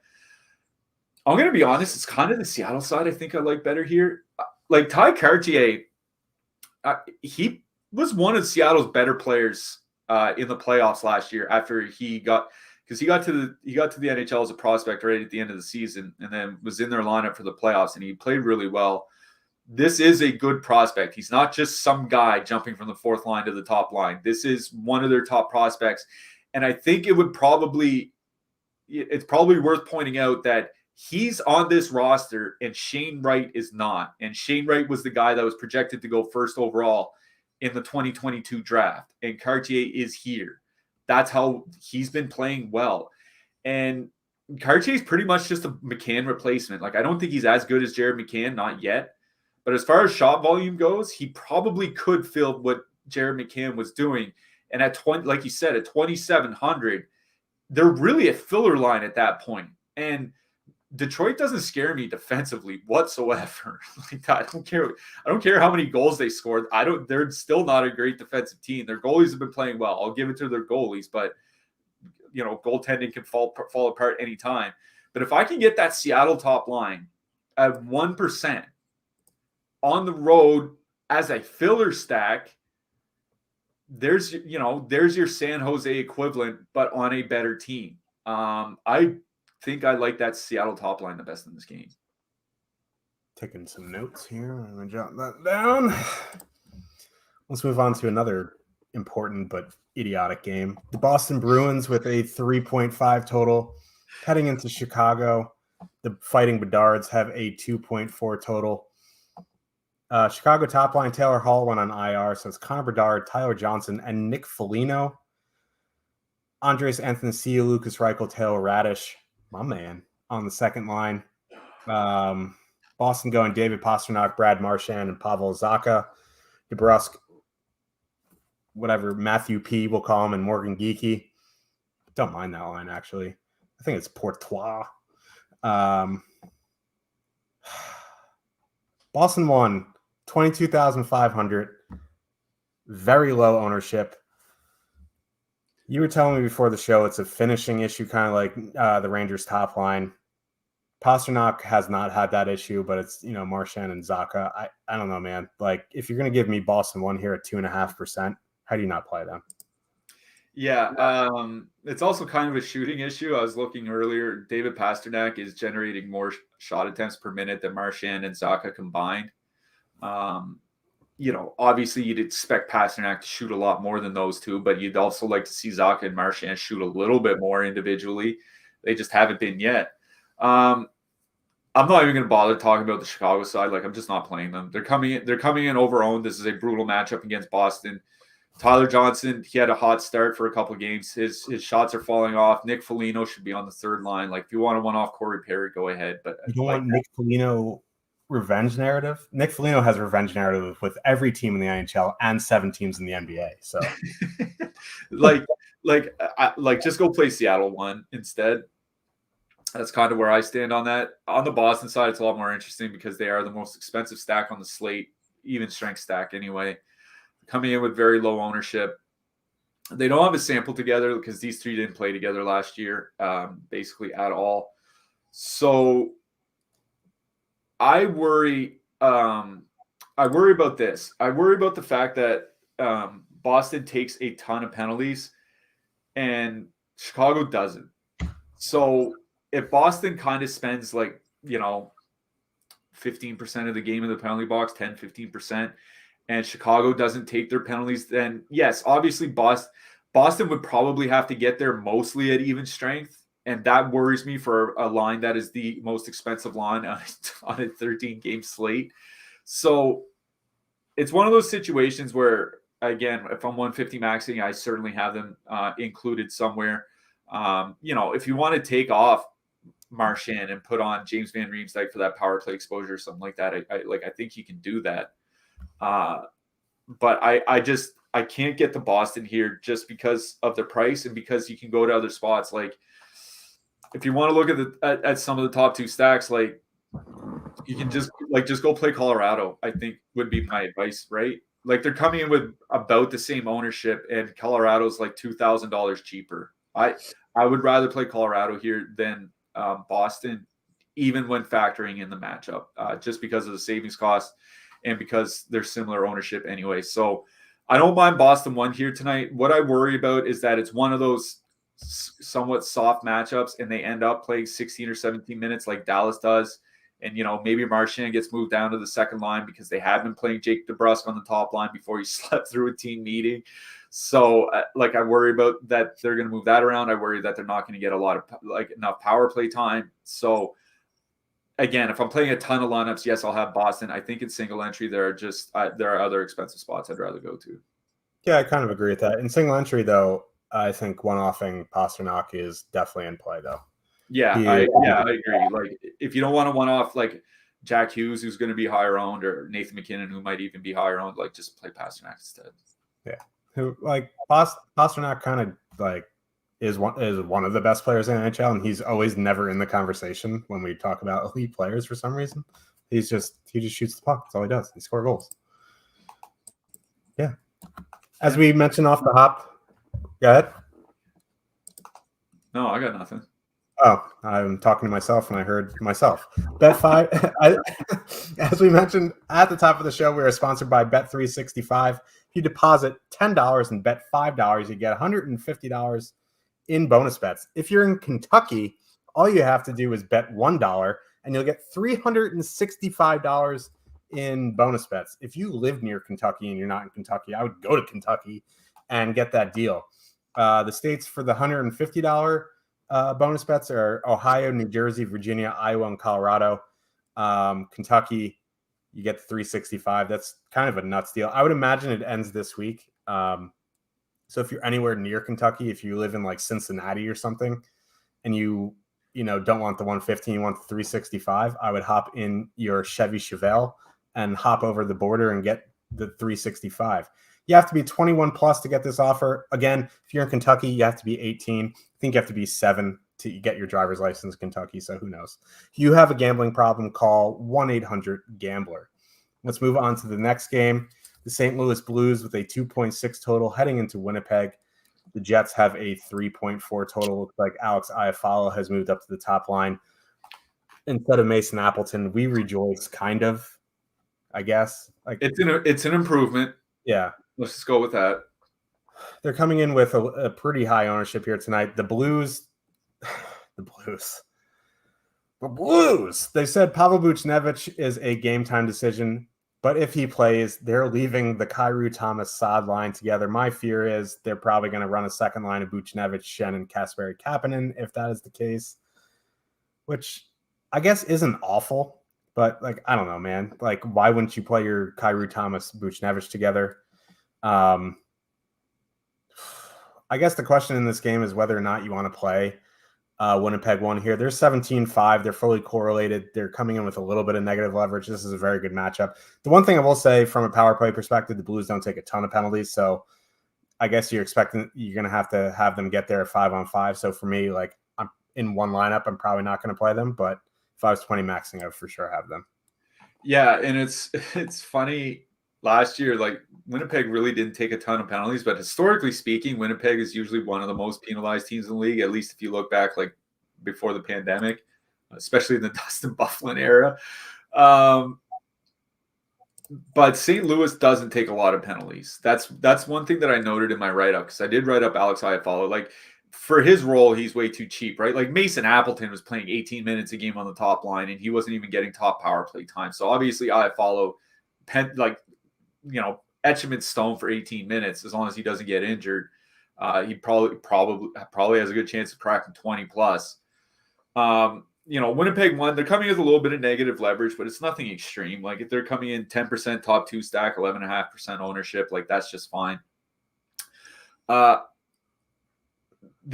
B: I'm going to be honest, it's kind of the Seattle side I think I like better here. Ty Cartier, he was one of Seattle's better players in the playoffs last year after he got to the NHL as a prospect right at the end of the season and then was in their lineup for the playoffs, and he played really well. This is a good prospect. He's not just some guy jumping from the 4th line to the top line. This is one of their top prospects. And I think it's probably worth pointing out that he's on this roster and Shane Wright is not. And Shane Wright was the guy that was projected to go 1st overall in the 2022 draft. And Cartier is here. That's how he's been playing well. And Cartier is pretty much just a McCann replacement. I don't think he's as good as Jared McCann, not yet. But as far as shot volume goes, he probably could fill what Jared McCann was doing. And at 20, like you said, at 2,700, they're really a filler line at that point. And Detroit doesn't scare me defensively whatsoever. Like, I don't care. I don't care how many goals they scored. They're still not a great defensive team. Their goalies have been playing well. I'll give it to their goalies, but goaltending can fall apart anytime. But if I can get that Seattle top line at 1% on the road as a filler stack, there's your San Jose equivalent, but on a better team. I think I like that Seattle top line the best in this game.
A: Taking some notes here. I'm going to jot that down. Let's move on to another important but idiotic game. The Boston Bruins with a 3.5 total heading into Chicago. The Fighting Bedards have a 2.4 total. Chicago top line, Taylor Hall went on IR, so it's Connor Bedard, Tyler Johnson, and Nick Foligno. Andres Anthony, Lucas Reichel, Taylor Radish, my man, on the second line. Boston going David Pastrnak, Brad Marchand, and Pavel Zacha. DeBrusk, whatever, Matthew P. we'll call him, and Morgan Geekie. Don't mind that line, actually. I think it's Portois. Boston won 22,500. Very low ownership. You were telling me before the show it's a finishing issue, kind of like the Rangers top line. Pastrnak has not had that issue, but it's, Marchand and Zacha. I don't know, man. Like, if you're going to give me Boston one here at 2.5%, how do you not play them?
B: Yeah, it's also kind of a shooting issue. I was looking earlier. David Pastrnak is generating more shot attempts per minute than Marchand and Zacha combined. Obviously you'd expect Pastrnak to shoot a lot more than those two, but you'd also like to see Zacha and Marchand shoot a little bit more individually. They just haven't been yet. I'm not even going to bother talking about the Chicago side. Like, I'm just not playing them. They're coming in over-owned. This is a brutal matchup against Boston. Tyler Johnson, he had a hot start for a couple of games. His shots are falling off. Nick Foligno should be on the third line. Like, if you want to one-off Corey Perry, go ahead. But
A: you don't want Nick Foligno revenge narrative? Nick Foligno has a revenge narrative with every team in the NHL and 7 teams in the NBA. So,
B: just go play Seattle one instead. That's kind of where I stand on that. On the Boston side, it's a lot more interesting because they are the most expensive stack on the slate, even strength stack anyway. Coming in with very low ownership. They don't have a sample together because these three didn't play together last year, basically at all. So I worry about this. I worry about the fact that Boston takes a ton of penalties and Chicago doesn't. So if Boston kind of spends 15% of the game in the penalty box, 10, 15%, and Chicago doesn't take their penalties, then yes, obviously Boston would probably have to get there mostly at even strength. And that worries me for a line that is the most expensive line on a 13-game slate. So it's one of those situations where, again, if I'm 150 maxing, I certainly have them included somewhere. If you want to take off Marchand and put on James Van Riemsdyk for that power play exposure or something like that, I think you can do that. But I can't get to Boston here just because of the price and because you can go to other spots. Like, if you want to look at some of the top two stacks, like, you can just go play Colorado, I think would be my advice, right? Like, they're coming in with about the same ownership and Colorado's like $2,000 cheaper. I would rather play Colorado here than Boston, even when factoring in the matchup, just because of the savings cost and because they're similar ownership anyway. So I don't mind Boston one here tonight. What I worry about is that it's one of those somewhat soft matchups and they end up playing 16 or 17 minutes like Dallas does. And, maybe Marchand gets moved down to the second line because they have been playing Jake DeBrusk on the top line before he slept through a team meeting. So, I worry about that they're going to move that around. I worry that they're not going to get a lot of enough power play time. So, again, if I'm playing a ton of lineups, yes, I'll have Boston. I think in single entry, there are other expensive spots I'd rather go to.
A: Yeah, I kind of agree with that. In single entry, though, I think one-offing Pastrnak is definitely in play, though.
B: Yeah, I agree. Like, if you don't want to one-off like Jack Hughes, who's going to be higher owned, or Nathan McKinnon, who might even be higher owned, just play Pastrnak instead.
A: Yeah, who Pastrnak kind of is one of the best players in the NHL, and he's always never in the conversation when we talk about elite players for some reason. He just shoots the puck. That's all he does. He scores goals. Yeah. As we mentioned off the hop, go ahead.
B: No, I got nothing.
A: Oh, I'm talking to myself and I heard myself. Bet5, as we mentioned at the top of the show, we are sponsored by Bet365. If you deposit $10 and bet $5, you get $150 in bonus bets. If you're in Kentucky, all you have to do is bet $1 and you'll get $365 in bonus bets. If you live near Kentucky and you're not in Kentucky, I would go to Kentucky and get that deal. The states for the $150 bonus bets are Ohio, New Jersey, Virginia, Iowa, and Colorado. Kentucky, you get the 365. That's kind of a nuts deal. I would imagine it ends this week. So if you're anywhere near Kentucky, if you live in like Cincinnati or something, and you don't want the 150, you want the 365, I would hop in your Chevy Chevelle and hop over the border and get the 365. You have to be 21 plus to get this offer. Again, if you're in Kentucky, you have to be 18. I think you have to be 7 to get your driver's license in Kentucky, so who knows? If you have a gambling problem, call 1-800-GAMBLER. Let's move on to the next game. The St. Louis Blues with a 2.6 total heading into Winnipeg. The Jets have a 3.4 total. Looks like Alex Iafallo has moved up to the top line. Instead of Mason Appleton, we rejoice, kind of, I guess. Like
B: It's an improvement.
A: Yeah.
B: Let's just go with that.
A: They're coming in with a pretty high ownership here tonight. The Blues. They said Pavel Buchnevich is a game-time decision, but if he plays, they're leaving the Kyrou Thomas-Saad line together. My fear is they're probably going to run a second line of Buchnevich, Shen, and Kasperi Kapanen if that is the case, which I guess isn't awful, but like, I don't know, man. Like, why wouldn't you play your Kyrou Thomas Buchnevich together? I guess the question in this game is whether or not you want to play Winnipeg one here. They're 17-5. They're fully correlated. They're coming in with a little bit of negative leverage. This is a very good matchup. The one thing I will say from a power play perspective, the Blues don't take a ton of penalties. So I guess you're going to have them get there at 5-on-5. So for me, like, I'm in one lineup, I'm probably not going to play them. But if I was 20 maxing, I would for sure have them.
B: Yeah, and it's funny. Last year, like, Winnipeg really didn't take a ton of penalties, but historically speaking, Winnipeg is usually one of the most penalized teams in the league, at least if you look back, like, before the pandemic, especially in the Dustin Byfuglien era. But St. Louis doesn't take a lot of penalties. That's one thing that I noted in my write-up, because I did write up Alex Iafallo. Like, for his role, he's way too cheap, right? Like, Mason Appleton was playing 18 minutes a game on the top line, and he wasn't even getting top power play time. So obviously Iafallo, etch him in stone for 18 minutes as long as he doesn't get injured. He probably has a good chance of cracking 20 plus. Winnipeg won. They're coming with a little bit of negative leverage, but it's nothing extreme. Like, if they're coming in 10% top 2 stack, 11.5% ownership, like, that's just fine. The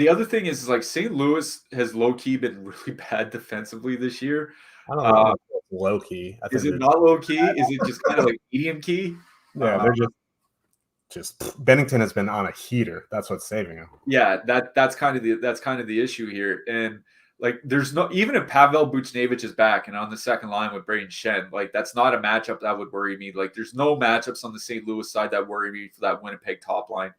B: other thing is like, St. Louis has low-key been really bad defensively this year.
A: I don't know. Low-key.
B: Is it not low-key? Is it just kind of like medium-key?
A: Yeah, they're just Bennington has been on a heater. That's what's saving him.
B: Yeah, that's kind of the issue here. And like, there's no, even if Pavel Buchnevich is back and on the second line with Braden Shen, like, that's not a matchup that would worry me. Like, there's no matchups on the St. Louis side that worry me for that Winnipeg top line.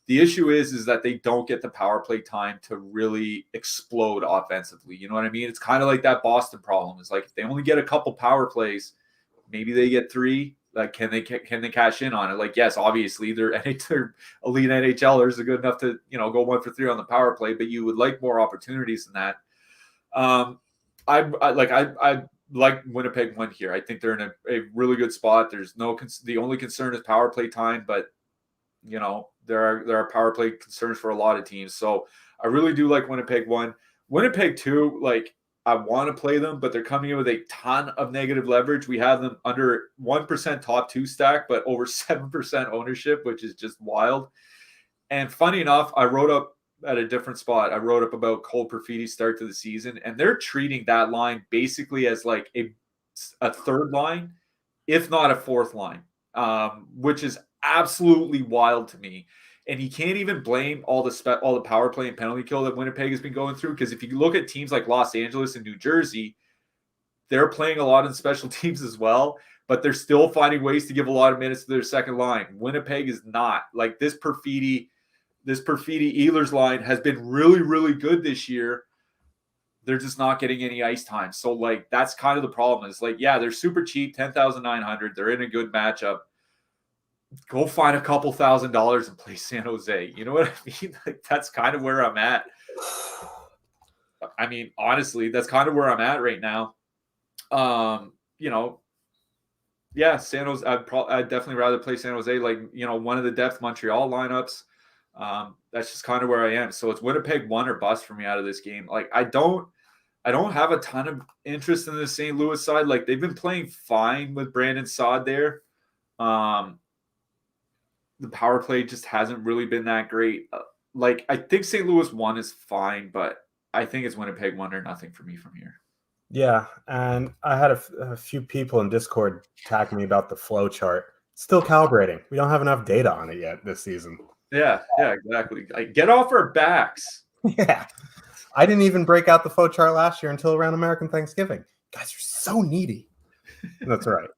B: The issue is that they don't get the power play time to really explode offensively. You know what I mean? It's kind of like that Boston problem. It's like, if they only get a couple power plays, maybe they get 3. Like, can they cash in on it? Like, yes, obviously their elite NHLers are good enough to, go 1 for 3 on the power play, but you would like more opportunities than that. I like Winnipeg win here. I think they're in a really good spot. There's the only concern is power play time, but there are power play concerns for a lot of teams. So I really do like Winnipeg 1. Winnipeg 2, like, I want to play them, but they're coming in with a ton of negative leverage. We have them under 1% top 2 stack, but over 7% ownership, which is just wild. And funny enough, I wrote up at a different spot. I wrote up about Cole Perfitti's start to the season, and they're treating that line basically as like a third line, if not a fourth line, which is absolutely wild to me. And you can't even blame all the power play and penalty kill that Winnipeg has been going through. Because if you look at teams like Los Angeles and New Jersey, they're playing a lot in special teams as well, but they're still finding ways to give a lot of minutes to their second line. Winnipeg is not. Like this Perfidi Ehlers line has been really, really good this year. They're just not getting any ice time. So like that's kind of the problem. Is like, yeah, they're super cheap, 10,900. They're in a good matchup. Go find a couple $1,000s and play San Jose. You know what I mean? Like that's kind of where I'm at. I mean, honestly, that's kind of where I'm at right now. You know, yeah, San Jose. I'd definitely rather play San Jose. Like, you know, one of the depth Montreal lineups. That's just kind of where I am. So it's Winnipeg won or bust for me out of this game. Like, I don't have a ton of interest in the St. Louis side. Like, they've been playing fine with Brandon Saad there. The power play just hasn't really been that great. Like, I think St. Louis 1 is fine, but I think it's Winnipeg 1 or nothing for me from here.
A: Yeah, and I had a few people in Discord talking me about the flow chart. Still calibrating. We don't have enough data on it yet this season.
B: Yeah, exactly. Like, get off our backs.
A: Yeah. I didn't even break out the flow chart last year until around American Thanksgiving. You guys are so needy. That's right.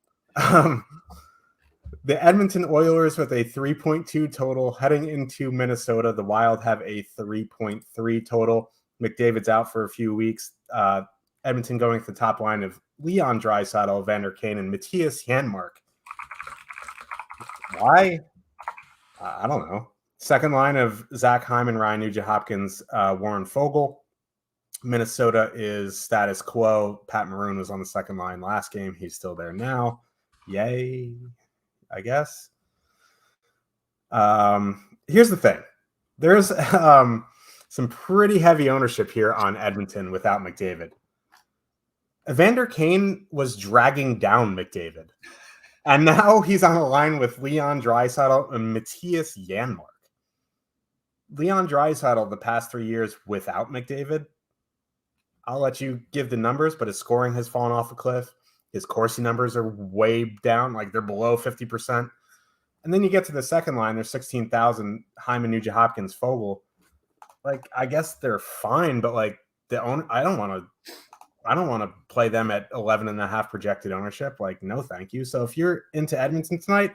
A: The Edmonton Oilers with a 3.2 total heading into Minnesota. The Wild have a 3.3 total. McDavid's out for a few weeks. Edmonton going to the top line of Leon Draisaitl, Vander Kane, and Matthias Janmark. Why? I don't know. Second line of Zach Hyman, Ryan Nugent-Hopkins, Warren Foegele. Minnesota is status quo. Pat Maroon was on the second line last game. He's still there now. Yay, I guess. Here's the thing. There's some pretty heavy ownership here on Edmonton without McDavid. Evander Kane was dragging down McDavid. And now he's on a line with Leon Draisaitl and Matthias Janmark. Leon Draisaitl the past 3 years without McDavid, I'll let you give the numbers, but his scoring has fallen off a cliff. His Corsi numbers are way down, like they're below 50%. And then you get to the second line, there's 16,000, Hyman, Nugent-Hopkins, Foegele. Like, I guess they're fine, but like I don't want to play them at 11.5 projected ownership. Like, no, thank you. So if you're into Edmonton tonight,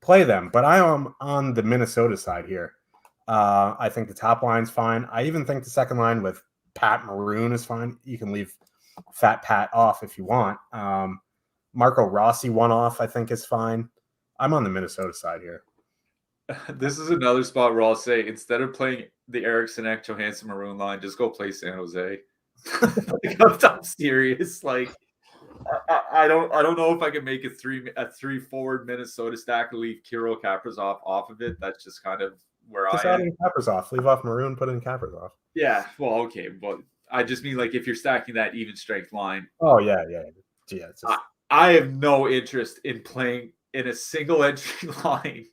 A: play them. But I am on the Minnesota side here. I think the top line's fine. I even think the second line with Pat Maroon is fine. You can leave Fat Pat off if you want. Marco Rossi one off, I think, is fine. I'm on the Minnesota side here.
B: This is another spot where I'll say, instead of playing the Eriksson, Johansson, Maroon line, just go play San Jose. Like, I'm serious. Like, I don't know if I can make a three forward Minnesota stack to leave Kirill Kaprizov off of it. That's just kind of where
A: just
B: I am.
A: Add in Kaprizov. Leave off Maroon, put in Kaprizov.
B: Yeah, well, okay, but I just mean like if you're stacking that even strength line.
A: Oh yeah. It's just...
B: I have no interest in playing in a single entry line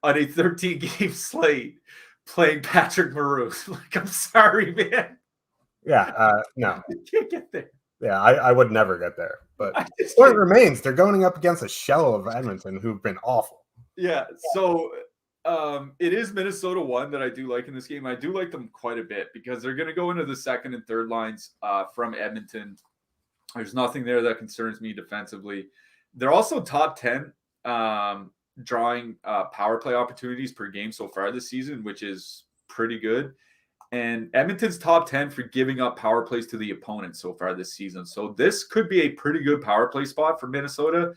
B: on a 13-game slate playing Patrick Maroon. Like, I'm sorry, man.
A: Yeah, no.
B: You can't get there.
A: Yeah, I would never get there. But what remains, they're going up against a shell of Edmonton who've been awful.
B: Yeah, so it is Minnesota 1 that I do like in this game. I do like them quite a bit because they're going to go into the second and third lines from Edmonton. There's nothing there that concerns me defensively. They're also top 10 drawing power play opportunities per game so far this season, which is pretty good. And Edmonton's top 10 for giving up power plays to the opponent so far this season. So this could be a pretty good power play spot for Minnesota.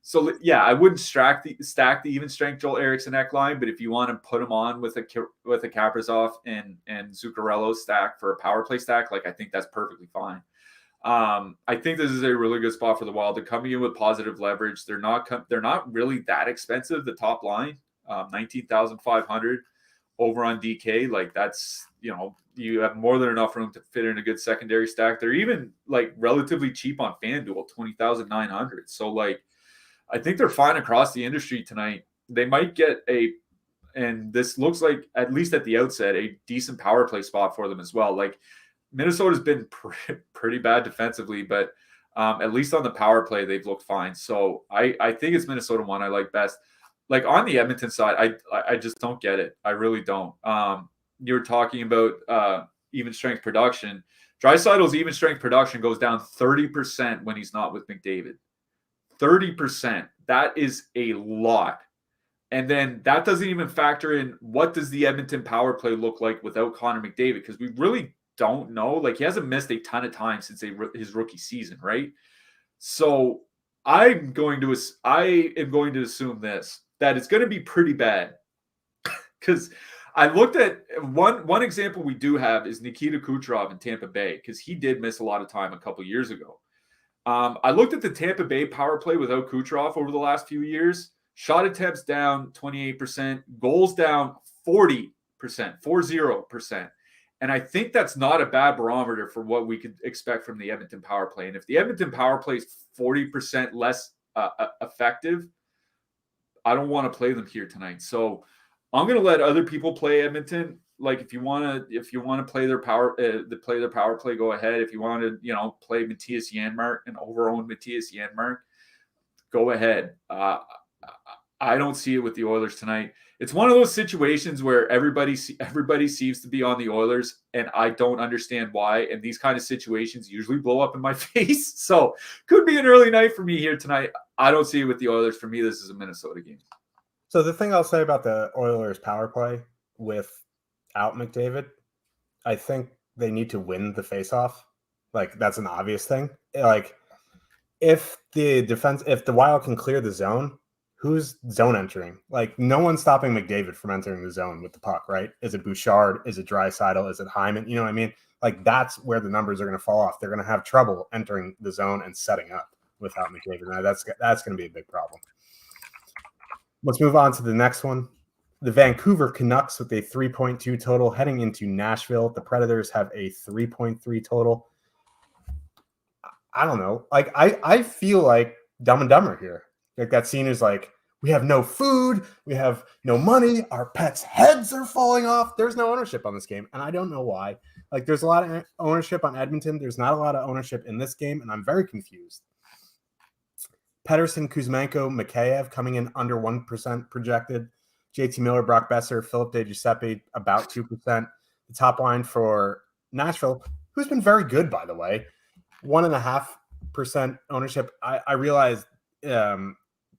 B: So, yeah, I wouldn't stack the even strength Joel Eriksson line, but if you want to put them on with a Kaprizov and Zuccarello stack for a power play stack, like, I think that's perfectly fine. I think this is a really good spot for the Wild. They're coming in with positive leverage. They're not really that expensive. The top line, 19,500 over on DK. Like, that's, you have more than enough room to fit in a good secondary stack. They're even like relatively cheap on FanDuel, 20,900. So like, I think they're fine across the industry tonight. They might get and this looks like, at least at the outset, a decent power play spot for them as well. Like, Minnesota's been pretty bad defensively, but at least on the power play, they've looked fine. So I think it's Minnesota 1 I like best. like on the Edmonton side, I just don't get it. I really don't. You were talking about even strength production. Draisaitl's even strength production goes down 30% when he's not with McDavid. 30%. That is a lot. And then that doesn't even factor in what does the Edmonton power play look like without Connor McDavid, because we really don't know. Like, he hasn't missed a ton of time since his rookie season, right? So I am going to assume that it's going to be pretty bad, because I looked at one example we do have is Nikita Kucherov in Tampa Bay, because he did miss a lot of time a couple years ago. I looked at the Tampa Bay power play without Kucherov over the last few years. Shot attempts down 28%, goals down 40%, 40%. And I think that's not a bad barometer for what we could expect from the Edmonton power play. And if the Edmonton power play is 40% less effective, I don't want to play them here tonight. So I'm going to let other people play Edmonton. Like, if you want to play their power play, go ahead. If you want to, play Matthias Janmark and overown Matthias Janmark, go ahead. I don't see it with the Oilers tonight. It's one of those situations where everybody seems to be on the Oilers, and I don't understand why. And these kind of situations usually blow up in my face. So could be an early night for me here tonight. I don't see it with the Oilers. For me, this is a Minnesota game.
A: So the thing I'll say about the Oilers power play without McDavid, I think they need to win the faceoff. Like, that's an obvious thing. Like, if the Wild can clear the zone, who's zone entering? Like, no one's stopping McDavid from entering the zone with the puck, right? Is it Bouchard? Is it Draisaitl? Is it Hyman? You know what I mean? Like, that's where the numbers are going to fall off. They're going to have trouble entering the zone and setting up without McDavid. Now, that's going to be a big problem. Let's move on to the next one. The Vancouver Canucks with a 3.2 total heading into Nashville. The Predators have a 3.3 total. I don't know. Like, I feel like Dumb and Dumber here. Like, that scene is like, we have no food, we have no money, our pets' heads are falling off. There's no ownership on this game, and I don't know why. Like, there's a lot of ownership on Edmonton. There's not a lot of ownership in this game, and I'm very confused. Pettersson, Kuzmenko, Mikheyev coming in under 1% projected. JT Miller, Brock Besser, Philip DeGiuseppe about 2%. The top line for Nashville, who's been very good, by the way, 1.5% ownership. I realized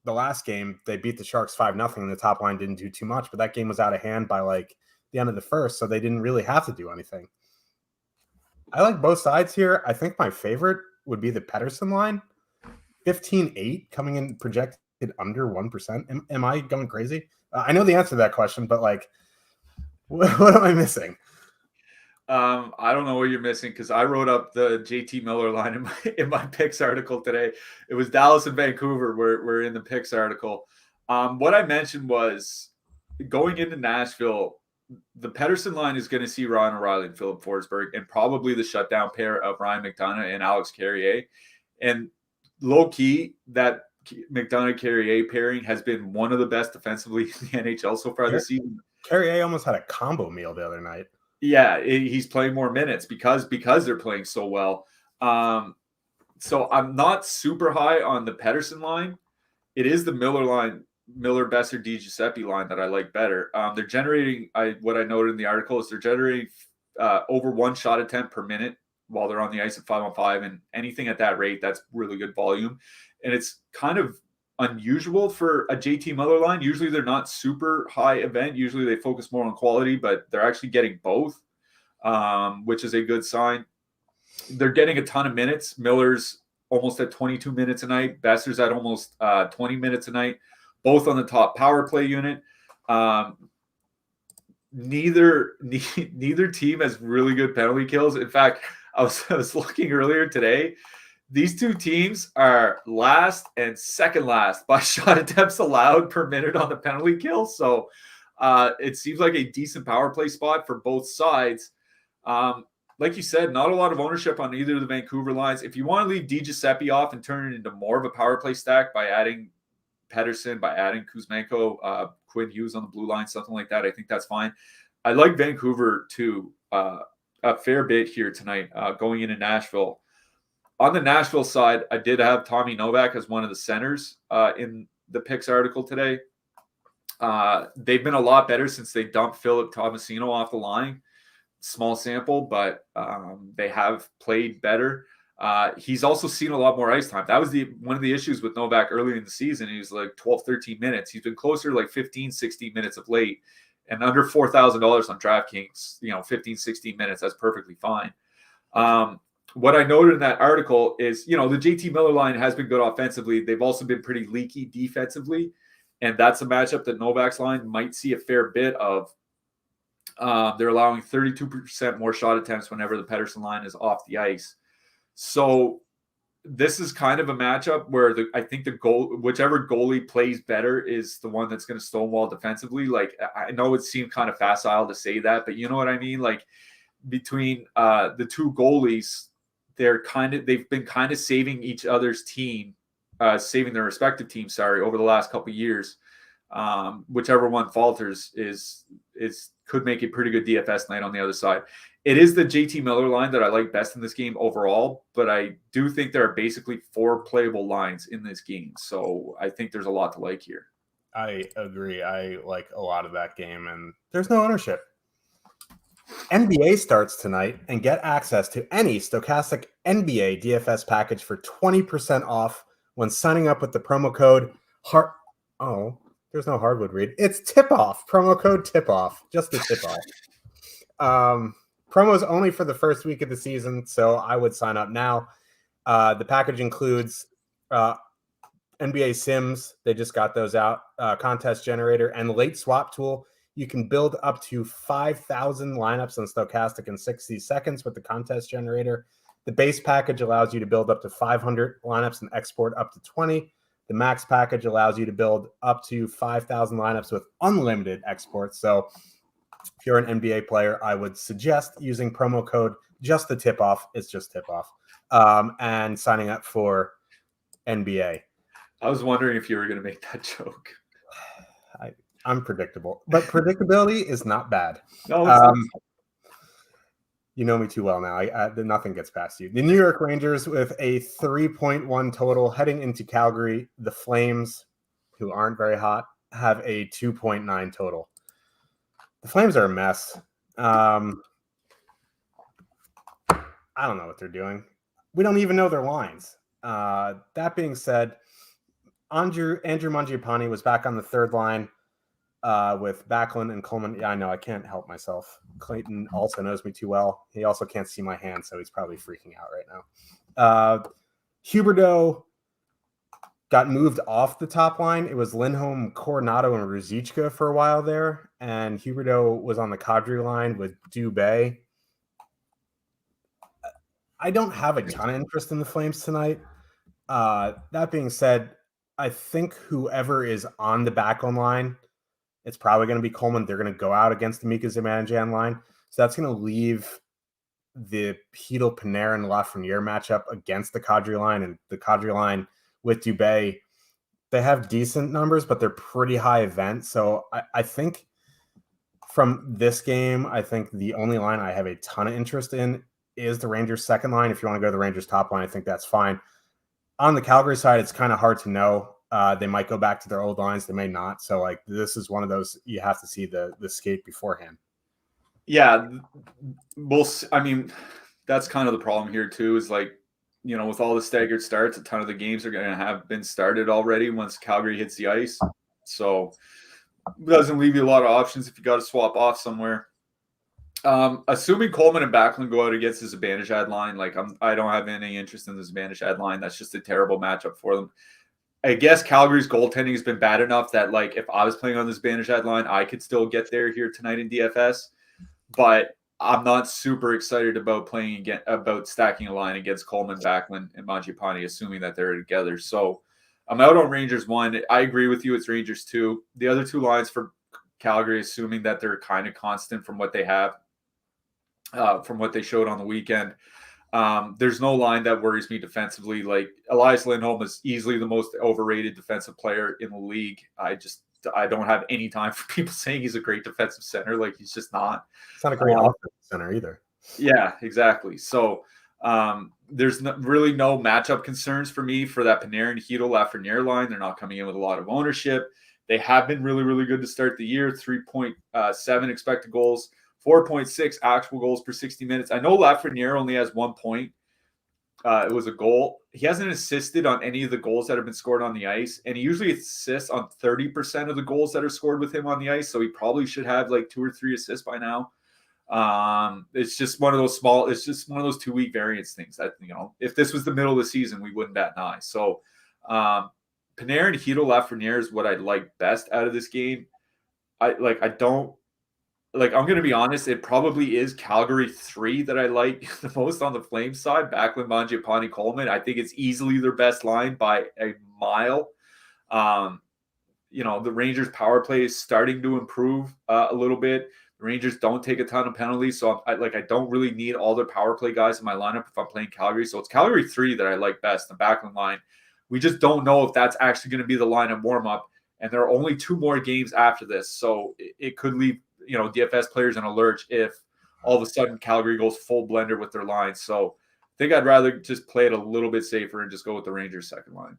A: the last game they beat the Sharks 5-0, and the top line didn't do too much, but that game was out of hand by like the end of the first, so they didn't really have to do anything. I like both sides here. I think my favorite would be the Pettersson line, 15.8 coming in projected under 1%. Am I going crazy? I know the answer to that question, but like, what am I missing?
B: I don't know what you're missing, because I wrote up the JT Miller line in my picks article today. It was Dallas and Vancouver were in the picks article. What I mentioned was, going into Nashville, the Pettersson line is going to see Ryan O'Reilly and Philip Forsberg, and probably the shutdown pair of Ryan McDonagh and Alex Carrier. And low key, that McDonagh-Carrier pairing has been one of the best defensively in the NHL so far this season.
A: Carrier almost had a combo meal the other night.
B: Yeah, he's playing more minutes because they're playing so well. So I'm not super high on the Pettersson line. It is the Miller line, Miller, Besser, DiGiuseppe line that I like better. They're generating, what I noted in the article is they're generating over one shot attempt per minute while they're on the ice at 5-on-5, and anything at that rate, that's really good volume. And it's kind of unusual for a JT Miller line. Usually they're not super high event. Usually they focus more on quality, but they're actually getting both, which is a good sign. They're getting a ton of minutes. Miller's almost at 22 minutes a night. Besser's at almost 20 minutes a night, both on the top power play unit. Neither team has really good penalty kills. In fact, I was looking earlier today. These two teams are last and second last by shot attempts allowed per minute on the penalty kill. So it seems like a decent power play spot for both sides. Like you said, not a lot of ownership on either of the Vancouver lines. If you want to leave DiGiuseppe off and turn it into more of a power play stack by adding Pettersson, by adding Kuzmenko, Quinn Hughes on the blue line, something like that, I think that's fine. I like Vancouver too a fair bit here tonight going into Nashville. On the Nashville side, I did have Tommy Novak as one of the centers in the picks article today. They've been a lot better since they dumped Philip Tomasino off the line. Small sample, but they have played better. He's also seen a lot more ice time. That was one of the issues with Novak early in the season. He was like 12, 13 minutes. He's been closer to like 15, 16 minutes of late, and under $4,000 on DraftKings, 15, 16 minutes. That's perfectly fine. What I noted in that article is, the JT Miller line has been good offensively. They've also been pretty leaky defensively. And that's a matchup that Novak's line might see a fair bit of. They're allowing 32% more shot attempts whenever the Pettersson line is off the ice. So this is kind of a matchup where I think whichever goalie plays better is the one that's going to stonewall defensively. Like, I know it seemed kind of facile to say that, but you know what I mean? Like, between the two goalies, they've been kind of saving each other's team, saving their respective teams, over the last couple of years. Whichever one falters could make a pretty good DFS night on the other side. It is the JT Miller line that I like best in this game overall, but I do think there are basically 4 playable lines in this game. So I think there's a lot to like here.
A: I agree. I like a lot of that game, and there's no ownership. NBA starts tonight, and get access to any Stochastic NBA DFS package for 20% off when signing up with the promo code there's no hardwood read. It's tip-off. Promo code tip-off. Just the tip-off. Promos only for the first week of the season, so I would sign up now. The package includes NBA Sims. They just got those out. Contest generator and late swap tool. You can build up to 5,000 lineups on Stochastic in 60 seconds with the contest generator. The base package allows you to build up to 500 lineups and export up to 20. The max package allows you to build up to 5,000 lineups with unlimited exports. So if you're an NBA player, I would suggest using promo code just the tip off. It's just tip off, and signing up for NBA.
B: I was wondering if you were going to make that joke.
A: I'm predictable, but predictability is not bad.
B: No, it's not.
A: You know me too well now. Nothing gets past you. The New York Rangers with a 3.1 total heading into Calgary. The Flames, who aren't very hot, have a 2.9 total. The Flames are a mess. I don't know what they're doing. We don't even know their lines. That being said, Andrew Mangiapane was back on the third line with Backlund and Coleman. Yeah, I know. I can't help myself. Clayton also knows me too well. He also can't see my hand, so he's probably freaking out right now. Huberdeau got moved off the top line. It was Lindholm, Coronado, and Ruzicka for a while there, and Huberdeau was on the Kadri line with Dubé. I don't have a ton of interest in the Flames tonight. That being said, I think whoever is on the Backlund line, it's probably going to be Coleman. They're going to go out against the Mika Zibanejad line. So that's going to leave the Hedl, Panarin, Lafreniere matchup against the Kadri line. And the Kadri line with Dubé, they have decent numbers, but they're pretty high event. So I think from this game, I think the only line I have a ton of interest in is the Rangers' second line. If you want to go to the Rangers' top line, I think that's fine. On the Calgary side, it's kind of hard to know. They might go back to their old lines. They may not. So, this is one of those you have to see the skate beforehand.
B: Yeah. That's kind of the problem here, too, is with all the staggered starts, a ton of the games are going to have been started already once Calgary hits the ice. So, it doesn't leave you a lot of options if you got to swap off somewhere. Assuming Coleman and Backlund go out against the Zibanejad line, I don't have any interest in the Zibanejad line. That's just a terrible matchup for them. I guess Calgary's goaltending has been bad enough that, if I was playing on this Zibanejad line, I could still get there here tonight in DFS. But I'm not super excited about stacking a line against Coleman, Backlund, and Mangiapane, assuming that they're together. So I'm out on Rangers 1. I agree with you. It's Rangers 2. The other two lines for Calgary, assuming that they're kind of constant from what they have, from what they showed on the weekend. There's no line that worries me defensively. Elias Lindholm is easily the most overrated defensive player in the league. I don't have any time for people saying he's a great defensive center. He's just not.
A: It's not a great offensive center either.
B: Yeah, exactly. So there's really no matchup concerns for me for that Panarin, Hedl, Lafreniere line. They're not coming in with a lot of ownership. They have been really, really good to start the year. 3.7 expected goals, 4.6 actual goals per 60 minutes. I know Lafreniere only has 1 point. It was a goal. He hasn't assisted on any of the goals that have been scored on the ice, and he usually assists on 30% of the goals that are scored with him on the ice. So he probably should have like 2 or 3 assists by now. It's just one of those it's just one of those 2-week variance things that, if this was the middle of the season, we wouldn't bat an eye. So, Panarin, Hito, Lafreniere is what I like best out of this game. I'm going to be honest, it probably is Calgary 3 that I like the most on the Flames side. Backlund, Mangiapane, Coleman. I think it's easily their best line by a mile. The Rangers power play is starting to improve a little bit. The Rangers don't take a ton of penalties, so I don't really need all their power play guys in my lineup if I'm playing Calgary. So it's Calgary 3 that I like best, the Backlund line. We just don't know if that's actually going to be the lineup warm-up, and there are only 2 more games after this, so it could leave DFS players in a lurch if all of a sudden Calgary goes full blender with their line. So I think I'd rather just play it a little bit safer and just go with the Rangers second line.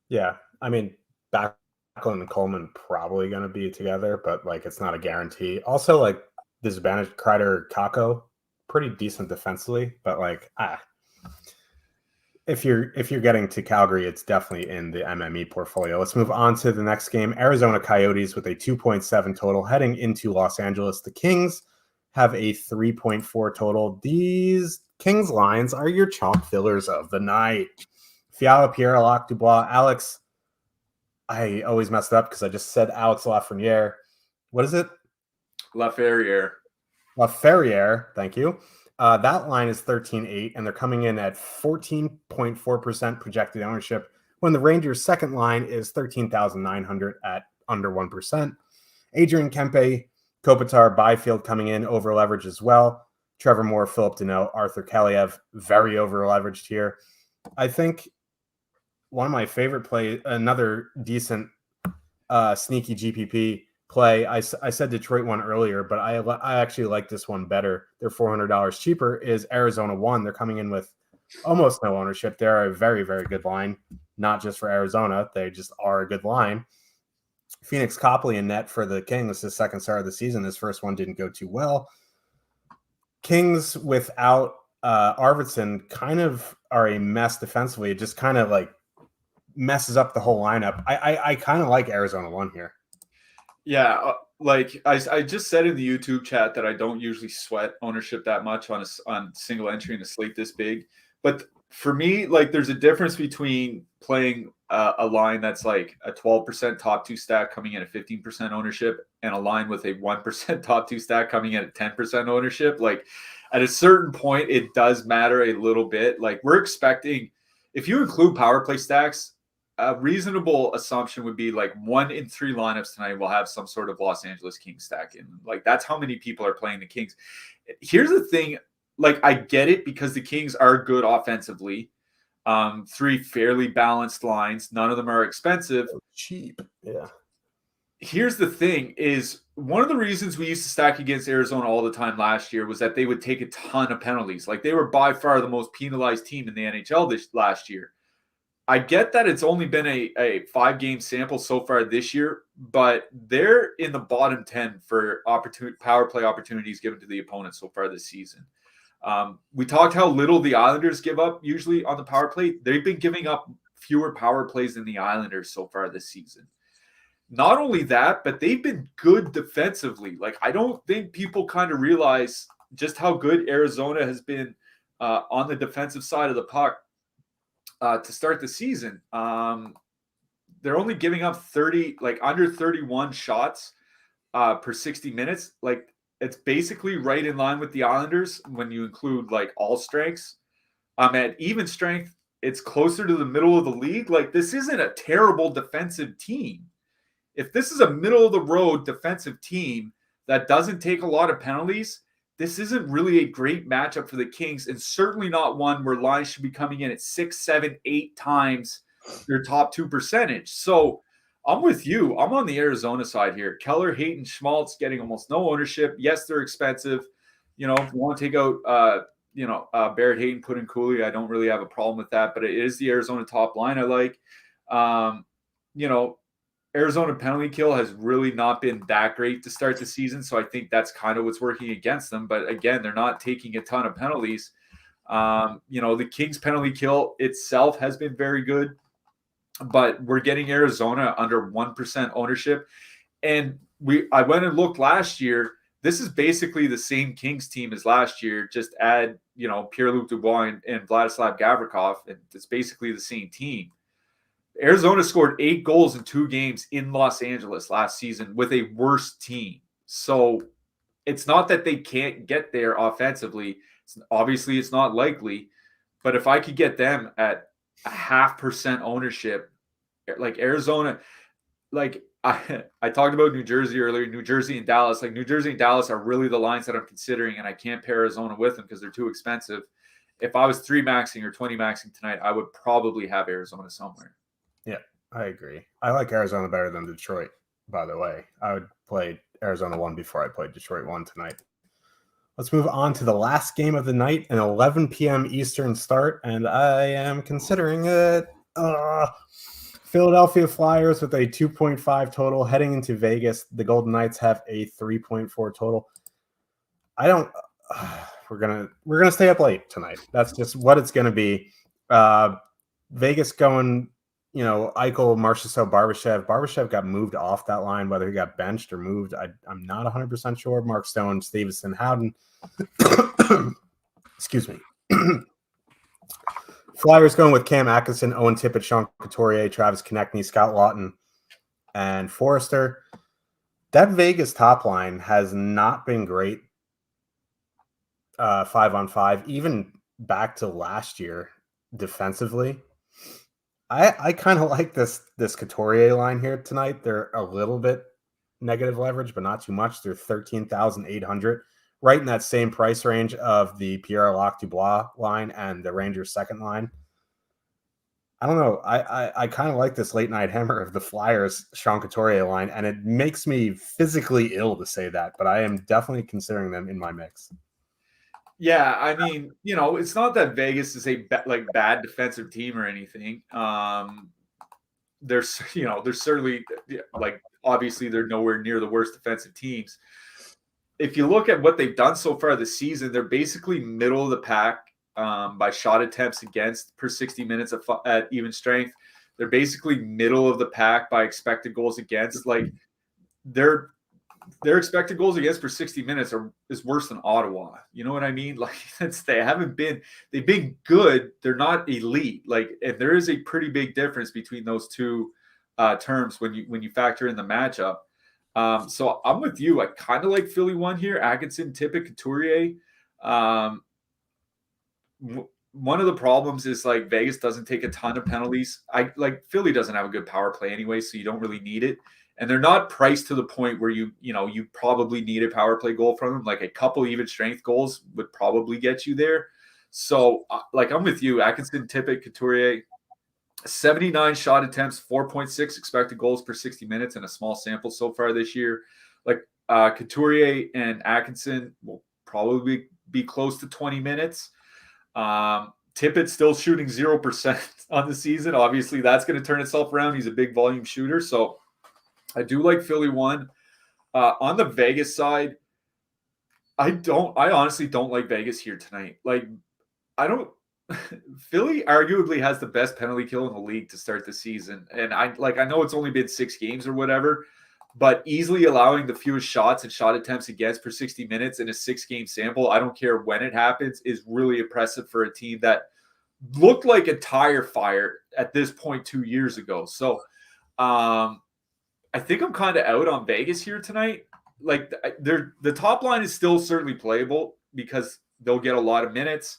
A: Yeah, I mean, Backlund and Coleman probably going to be together, but it's not a guarantee. Also, disadvantage Kreider, Kako, pretty decent defensively, but if you're getting to Calgary, it's definitely in the MME portfolio. Let's move on to the next game. Arizona Coyotes with a 2.7 total heading into Los Angeles. The Kings have a 3.4 total. These Kings lines are your chalk fillers of the night. Fiala, Pierre, Lac, Dubois, Alex. I always messed up because I just said Alex Lafreniere. What is it?
B: Laferriere.
A: Thank you. That line is 13.8, and they're coming in at 14.4% projected ownership, when the Rangers' second line is 13,900 at under 1%. Adrian Kempe, Kopitar, Byfield coming in over leveraged as well. Trevor Moore, Philip Deneau, Arthur Kaliev, very over leveraged here. I think one of my favorite plays, another decent sneaky GPP play. I said Detroit one earlier, but I actually like this one better. They're $400 cheaper. Is Arizona 1. They're coming in with almost no ownership. They're a very, very good line, not just for Arizona. They just are a good line. Phoenix Copley in net for the Kings. His second start of the season. His first one didn't go too well. Kings without Arvidsson kind of are a mess defensively. It just kind of messes up the whole lineup. I kind of like Arizona 1 here.
B: Yeah, I just said in the YouTube chat that I don't usually sweat ownership that much on single entry in a slate this big. But for me, there's a difference between playing a line that's a 12% top 2 stack coming in at 15% ownership, and a line with a 1% top 2 stack coming in at 10% ownership. At a certain point, it does matter a little bit. We're expecting, if you include power play stacks, a reasonable assumption would be 1 in 3 lineups tonight will have some sort of Los Angeles Kings stack in. That's how many people are playing the Kings. Here's the thing. I get it because the Kings are good offensively. 3 fairly balanced lines. None of them are expensive.
A: Cheap. Yeah.
B: Here's the thing is, one of the reasons we used to stack against Arizona all the time last year was that they would take a ton of penalties. They were by far the most penalized team in the NHL last year. I get that it's only been a 5-game sample so far this year, but they're in the bottom 10 for power play opportunities given to the opponent so far this season. We talked how little the Islanders give up usually on the power play. They've been giving up fewer power plays than the Islanders so far this season. Not only that, but they've been good defensively. I don't think people kind of realize just how good Arizona has been on the defensive side of the puck. To start the season, they're only giving up under 31 shots per 60 minutes. It's basically right in line with the Islanders when you include all strengths. At even strength, it's closer to the middle of the league. This isn't a terrible defensive team. If this is a middle of the road defensive team that doesn't take a lot of penalties, this isn't really a great matchup for the Kings, and certainly not one where lines should be coming in at 6, 7, 8 times their top 2 percentage. So I'm with you. I'm on the Arizona side here. Keller, Hayton, Schmaltz getting almost no ownership. Yes, they're expensive. If you want to take out, Barrett Hayton, put in Cooley, I don't really have a problem with that, but it is the Arizona top line I like. Arizona penalty kill has really not been that great to start the season. So I think that's kind of what's working against them. But again, they're not taking a ton of penalties. The Kings penalty kill itself has been very good, but we're getting Arizona under 1% ownership. And I went and looked last year. This is basically the same Kings team as last year. Just add, Pierre-Luc Dubois and Vladislav Gavrikov, and it's basically the same team. Arizona scored 8 goals in 2 games in Los Angeles last season with a worse team. So it's not that they can't get there offensively. Obviously, it's not likely. But if I could get them at a 0.5% ownership, like Arizona, like I talked about New Jersey earlier, New Jersey and Dallas. Like New Jersey and Dallas are really the lines that I'm considering, and I can't pair Arizona with them because they're too expensive. If I was 3-maxing or 20-maxing tonight, I would probably have Arizona somewhere.
A: Yeah, I agree. I like Arizona better than Detroit, by the way. I would play Arizona 1 before I played Detroit 1 tonight. Let's move on to the last game of the night, an 11 p.m. Eastern start, and I am considering it. Philadelphia Flyers with a 2.5 total heading into Vegas. The Golden Knights have a 3.4 total. We're gonna stay up late tonight. That's just what it's gonna be. Vegas going, Eichel, Marchessault, Barbashev. Barbashev got moved off that line, whether he got benched or moved. I'm not 100% sure. Mark Stone, Stevenson, Howden. Excuse me. Flyers going with Cam Atkinson, Owen Tippett, Sean Couturier, Travis Konechny, Scott Lawton, and Forrester. That Vegas top line has not been great 5-on-5, even back to last year defensively. I kind of like this Couturier line here tonight. They're a little bit negative leverage, but not too much. They're 13,800. Right in that same price range of the Pierre-Luc Dubois line and the Rangers second line. I don't know. I kind of like this late night hammer of the Flyers Sean Couturier line, and it makes me physically ill to say that, but I am definitely considering them in my mix.
B: Yeah, I mean, it's not that Vegas is a bad defensive team or anything. There's certainly obviously they're nowhere near the worst defensive teams. If you look at what they've done so far this season, they're basically middle of the pack by shot attempts against per 60 minutes at even strength. They're basically middle of the pack by expected goals against. Like their expected goals against per 60 minutes is worse than Ottawa. You know what I mean? Like they've been good. They're not elite. And there is a pretty big difference between those two terms when you factor in the matchup. So I'm with you. I kind of like Philly 1 here. Atkinson, Tippett, Couturier. One of the problems is Vegas doesn't take a ton of penalties. Philly doesn't have a good power play anyway, so you don't really need it. And they're not priced to the point where you probably need a power play goal from them. Like a couple even strength goals would probably get you there. So I'm with you. Atkinson, Tippett, Couturier. 79 shot attempts, 4.6 expected goals per 60 minutes in a small sample so far this year. Couturier and Atkinson will probably be close to 20 minutes. Tippett's still shooting 0% on the season. Obviously, that's going to turn itself around. He's a big volume shooter. So I do like Philly 1. On the Vegas side, I honestly don't like Vegas here tonight. Philly arguably has the best penalty kill in the league to start the season. And I know it's only been 6 games or whatever, but easily allowing the fewest shots and shot attempts against per 60 minutes in a 6-game sample, I don't care when it happens, is really impressive for a team that looked like a tire fire at this point 2 years ago. So I think I'm kind of out on Vegas here tonight. The top line is still certainly playable because they'll get a lot of minutes.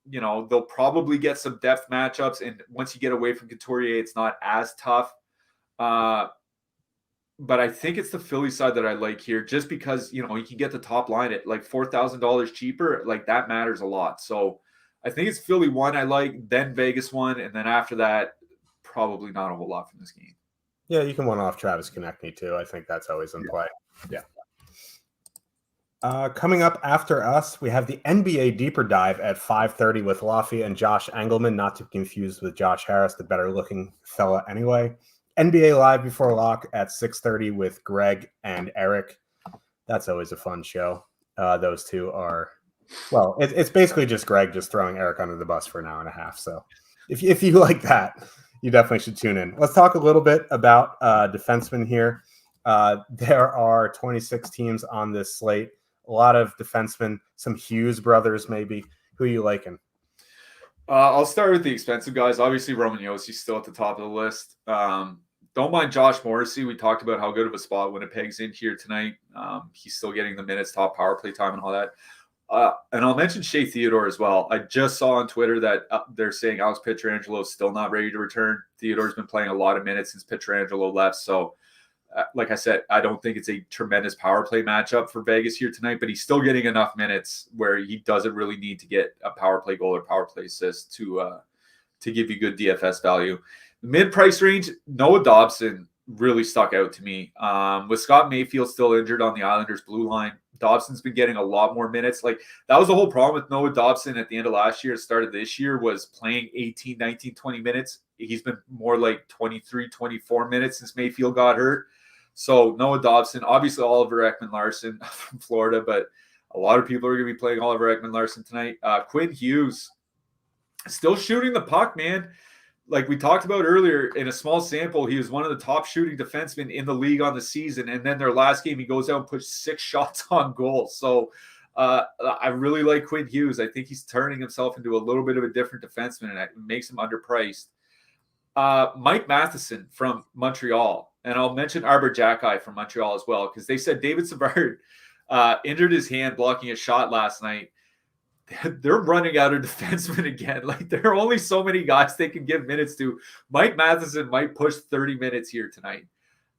B: They'll probably get some depth matchups, and once you get away from Couturier, it's not as tough. But I think it's the Philly side that I like here, just because you can get the top line at $4,000 cheaper. That matters a lot. So I think it's Philly 1 I like, then Vegas 1, and then after that, probably not a whole lot from this game.
A: Yeah, you can one off Travis Konechny too. I think that's always in play. Yeah. Coming up after us, we have the NBA Deeper Dive at 5:30 with Laffy and Josh Engelman, not to be confused with Josh Harris, the better-looking fella anyway. NBA Live Before Lock at 6:30 with Greg and Eric. That's always a fun show. Those two are, well, it's basically just Greg just throwing Eric under the bus for an hour and a half. So if you like that, you definitely should tune in. Let's talk a little bit about defensemen here. There are 26 teams on this slate. A lot of defensemen, some Hughes brothers maybe. Who are you liking?
B: I'll start with the expensive guys. Obviously, Roman Jossi's still at the top of the list. Don't mind Josh Morrissey. We talked about how good of a spot Winnipeg's in here tonight. He's still getting the minutes, top power play time, and all that. And I'll mention Shea Theodore as well. I just saw on Twitter that they're saying Alex Pietrangelo is still not ready to return. Theodore's been playing a lot of minutes since Pietrangelo left. So, like I said, I don't think it's a tremendous power play matchup for Vegas here tonight, but he's still getting enough minutes where he doesn't really need to get a power play goal or power play assist to give you good DFS value. The mid-price range, Noah Dobson really stuck out to me. With Scott Mayfield still injured on the Islanders' blue line, Dobson's been getting a lot more minutes. Like, that was the whole problem with Noah Dobson at the end of last year, start of this year, was playing 18, 19, 20 minutes. He's been more like 23, 24 minutes since Mayfield got hurt. So Noah Dobson, obviously Oliver Ekman-Larsson from Florida, but a lot of people are going to be playing Oliver Ekman-Larsson tonight. Quinn Hughes, still shooting the puck, man. Like we talked about earlier, in a small sample, he was one of the top shooting defensemen in the league on the season. And then their last game, he goes out and puts 6 shots on goal. So I really like Quinn Hughes. I think he's turning himself into a little bit of a different defenseman, and it makes him underpriced. Mike Matheson from Montreal. And I'll mention Arbor Jacki from Montreal as well, because they said David Savard injured his hand blocking a shot last night. They're running out of defensemen again. Like, there are only so many guys they can give minutes to. Mike Matheson might push 30 minutes here tonight.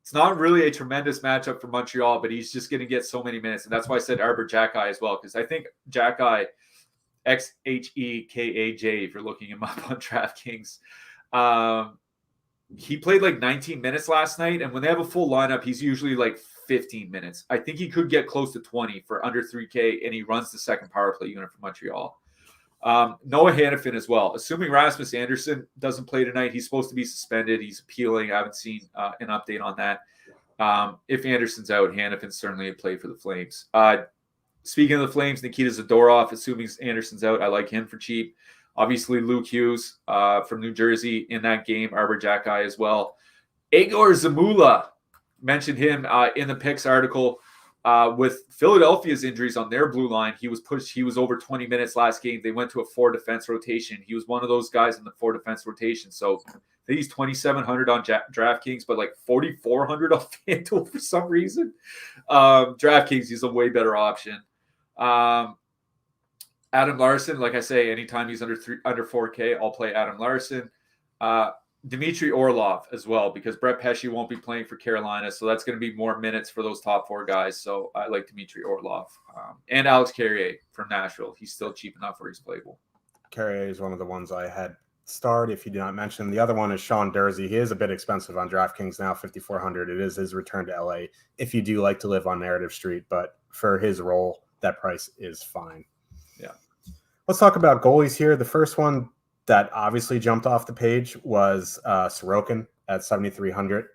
B: It's not really a tremendous matchup for Montreal, but he's just going to get so many minutes. And that's why I said Arbor Jacki as well, because I think Jacki, Xhekaj, if you're looking him up on DraftKings, he played like 19 minutes last night, and when they have a full lineup, he's usually like 15 minutes. I think he could get close to 20 for under 3K, and he runs the second power play unit for Montreal. Noah Hannafin as well. Assuming Rasmus Andersson doesn't play tonight, he's supposed to be suspended. He's appealing. I haven't seen an update on that. If Andersson's out, Hannafin's certainly a play for the Flames. Speaking of the Flames, Nikita Zadorov, assuming Andersson's out, I like him for cheap. Obviously, Luke Hughes from New Jersey in that game, Arbor Jacki as well. Egor Zamula, mentioned him in the picks article. With Philadelphia's injuries on their blue line, he was over 20 minutes last game. They went to a 4 defense rotation. He was one of those guys in the 4 defense rotation. So I think he's 2,700 on DraftKings, but like 4,400 on FanDuel for some reason. DraftKings, he's a way better option. Adam Larson, like I say, anytime he's under 4K, I'll play Adam Larson. Dmitry Orlov as well, because Brett Pesce won't be playing for Carolina, so that's going to be more minutes for those top 4 guys. So I like Dmitry Orlov. And Alex Carrier from Nashville. He's still cheap enough where he's playable.
A: Carrier is one of the ones I had starred, if you did not mention. The other one is Sean Dursey. He is a bit expensive on DraftKings now, 5,400. It is his return to LA if you do like to live on Narrative Street, but for his role, that price is fine.
B: Yeah.
A: Let's talk about goalies here. The first one that obviously jumped off the page was Sorokin at 7,300.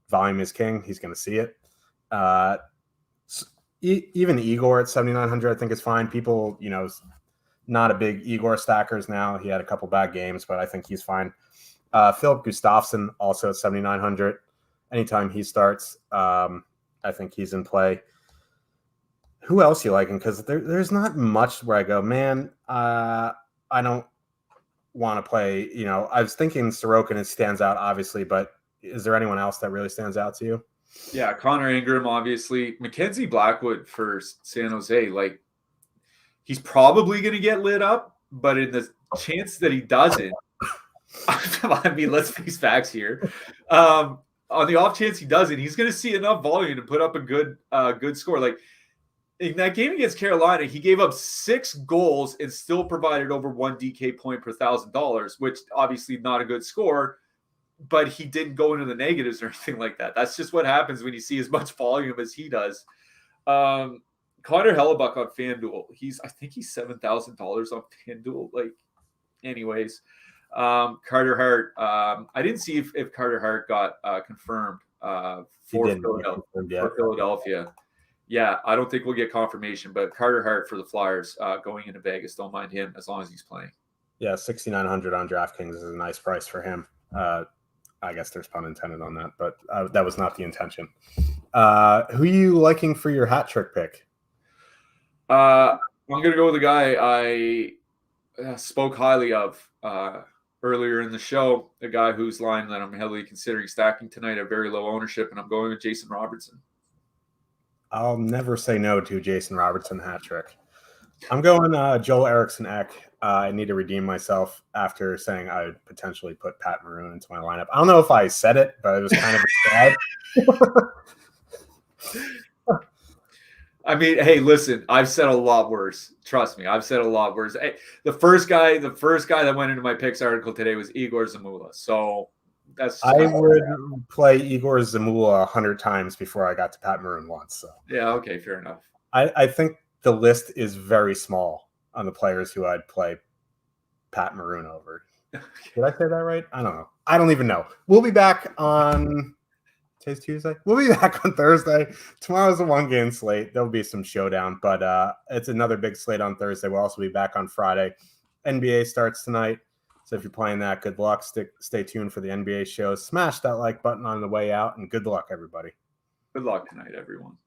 A: Volume is king. He's going to see it. Even Igor at 7,900, I think is fine. People, not a big Igor stackers now. He had a couple bad games, but I think he's fine. Philip Gustafsson also at 7,900. Anytime he starts, I think he's in play. Who else you liking? Because there's not much where I go, man, I don't want to play. I was thinking Sorokin stands out, obviously, but is there anyone else that really stands out to you?
B: Yeah, Connor Ingram, obviously. Mackenzie Blackwood for San Jose, like, he's probably going to get lit up, but in the chance that he doesn't, I mean, let's face facts here. On the off chance he doesn't, he's going to see enough volume to put up a good score. Like, in that game against Carolina, he gave up 6 goals and still provided over 1 DK point per $1,000, which obviously not a good score, but he didn't go into the negatives or anything like that. That's just what happens when you see as much volume as he does. Connor Hellebuck on FanDuel. I think he's $7,000 on FanDuel. Like, anyways, Carter Hart. I didn't see if Carter Hart got confirmed for Philadelphia. Yeah, I don't think we'll get confirmation, but Carter Hart for the Flyers going into Vegas. Don't mind him as long as he's playing.
A: Yeah, 6,900 on DraftKings is a nice price for him. I guess there's pun intended on that, but that was not the intention. Who are you liking for your hat trick pick?
B: I'm going to go with a guy I spoke highly of earlier in the show, a guy whose line that I'm heavily considering stacking tonight at very low ownership, and I'm going with Jason Robertson.
A: I'll never say no to Jason Robertson hat trick. I'm going Joel Eriksson Ek. I need to redeem myself after saying I would potentially put Pat Maroon into my lineup. I don't know if I said it, but it was kind of sad.
B: I mean, hey, listen, I've said a lot worse. Trust me, I've said a lot worse. Hey, the first guy that went into my picks article today was Igor Zamula. So I
A: would play Igor Zamula 100 times before I got to Pat Maroon once. So
B: yeah, okay, fair enough.
A: I think the list is very small on the players who I'd play Pat Maroon over. Did I say that right? I don't know. I don't even know. We'll be back on today's Tuesday. We'll be back on Thursday. Tomorrow's a 1-game slate. There'll be some showdown, but it's another big slate on Thursday. We'll also be back on Friday. NBA starts tonight. So if you're playing that, good luck. Stay tuned for the NBA shows. Smash that like button on the way out, and good luck, everybody.
B: Good luck tonight, everyone.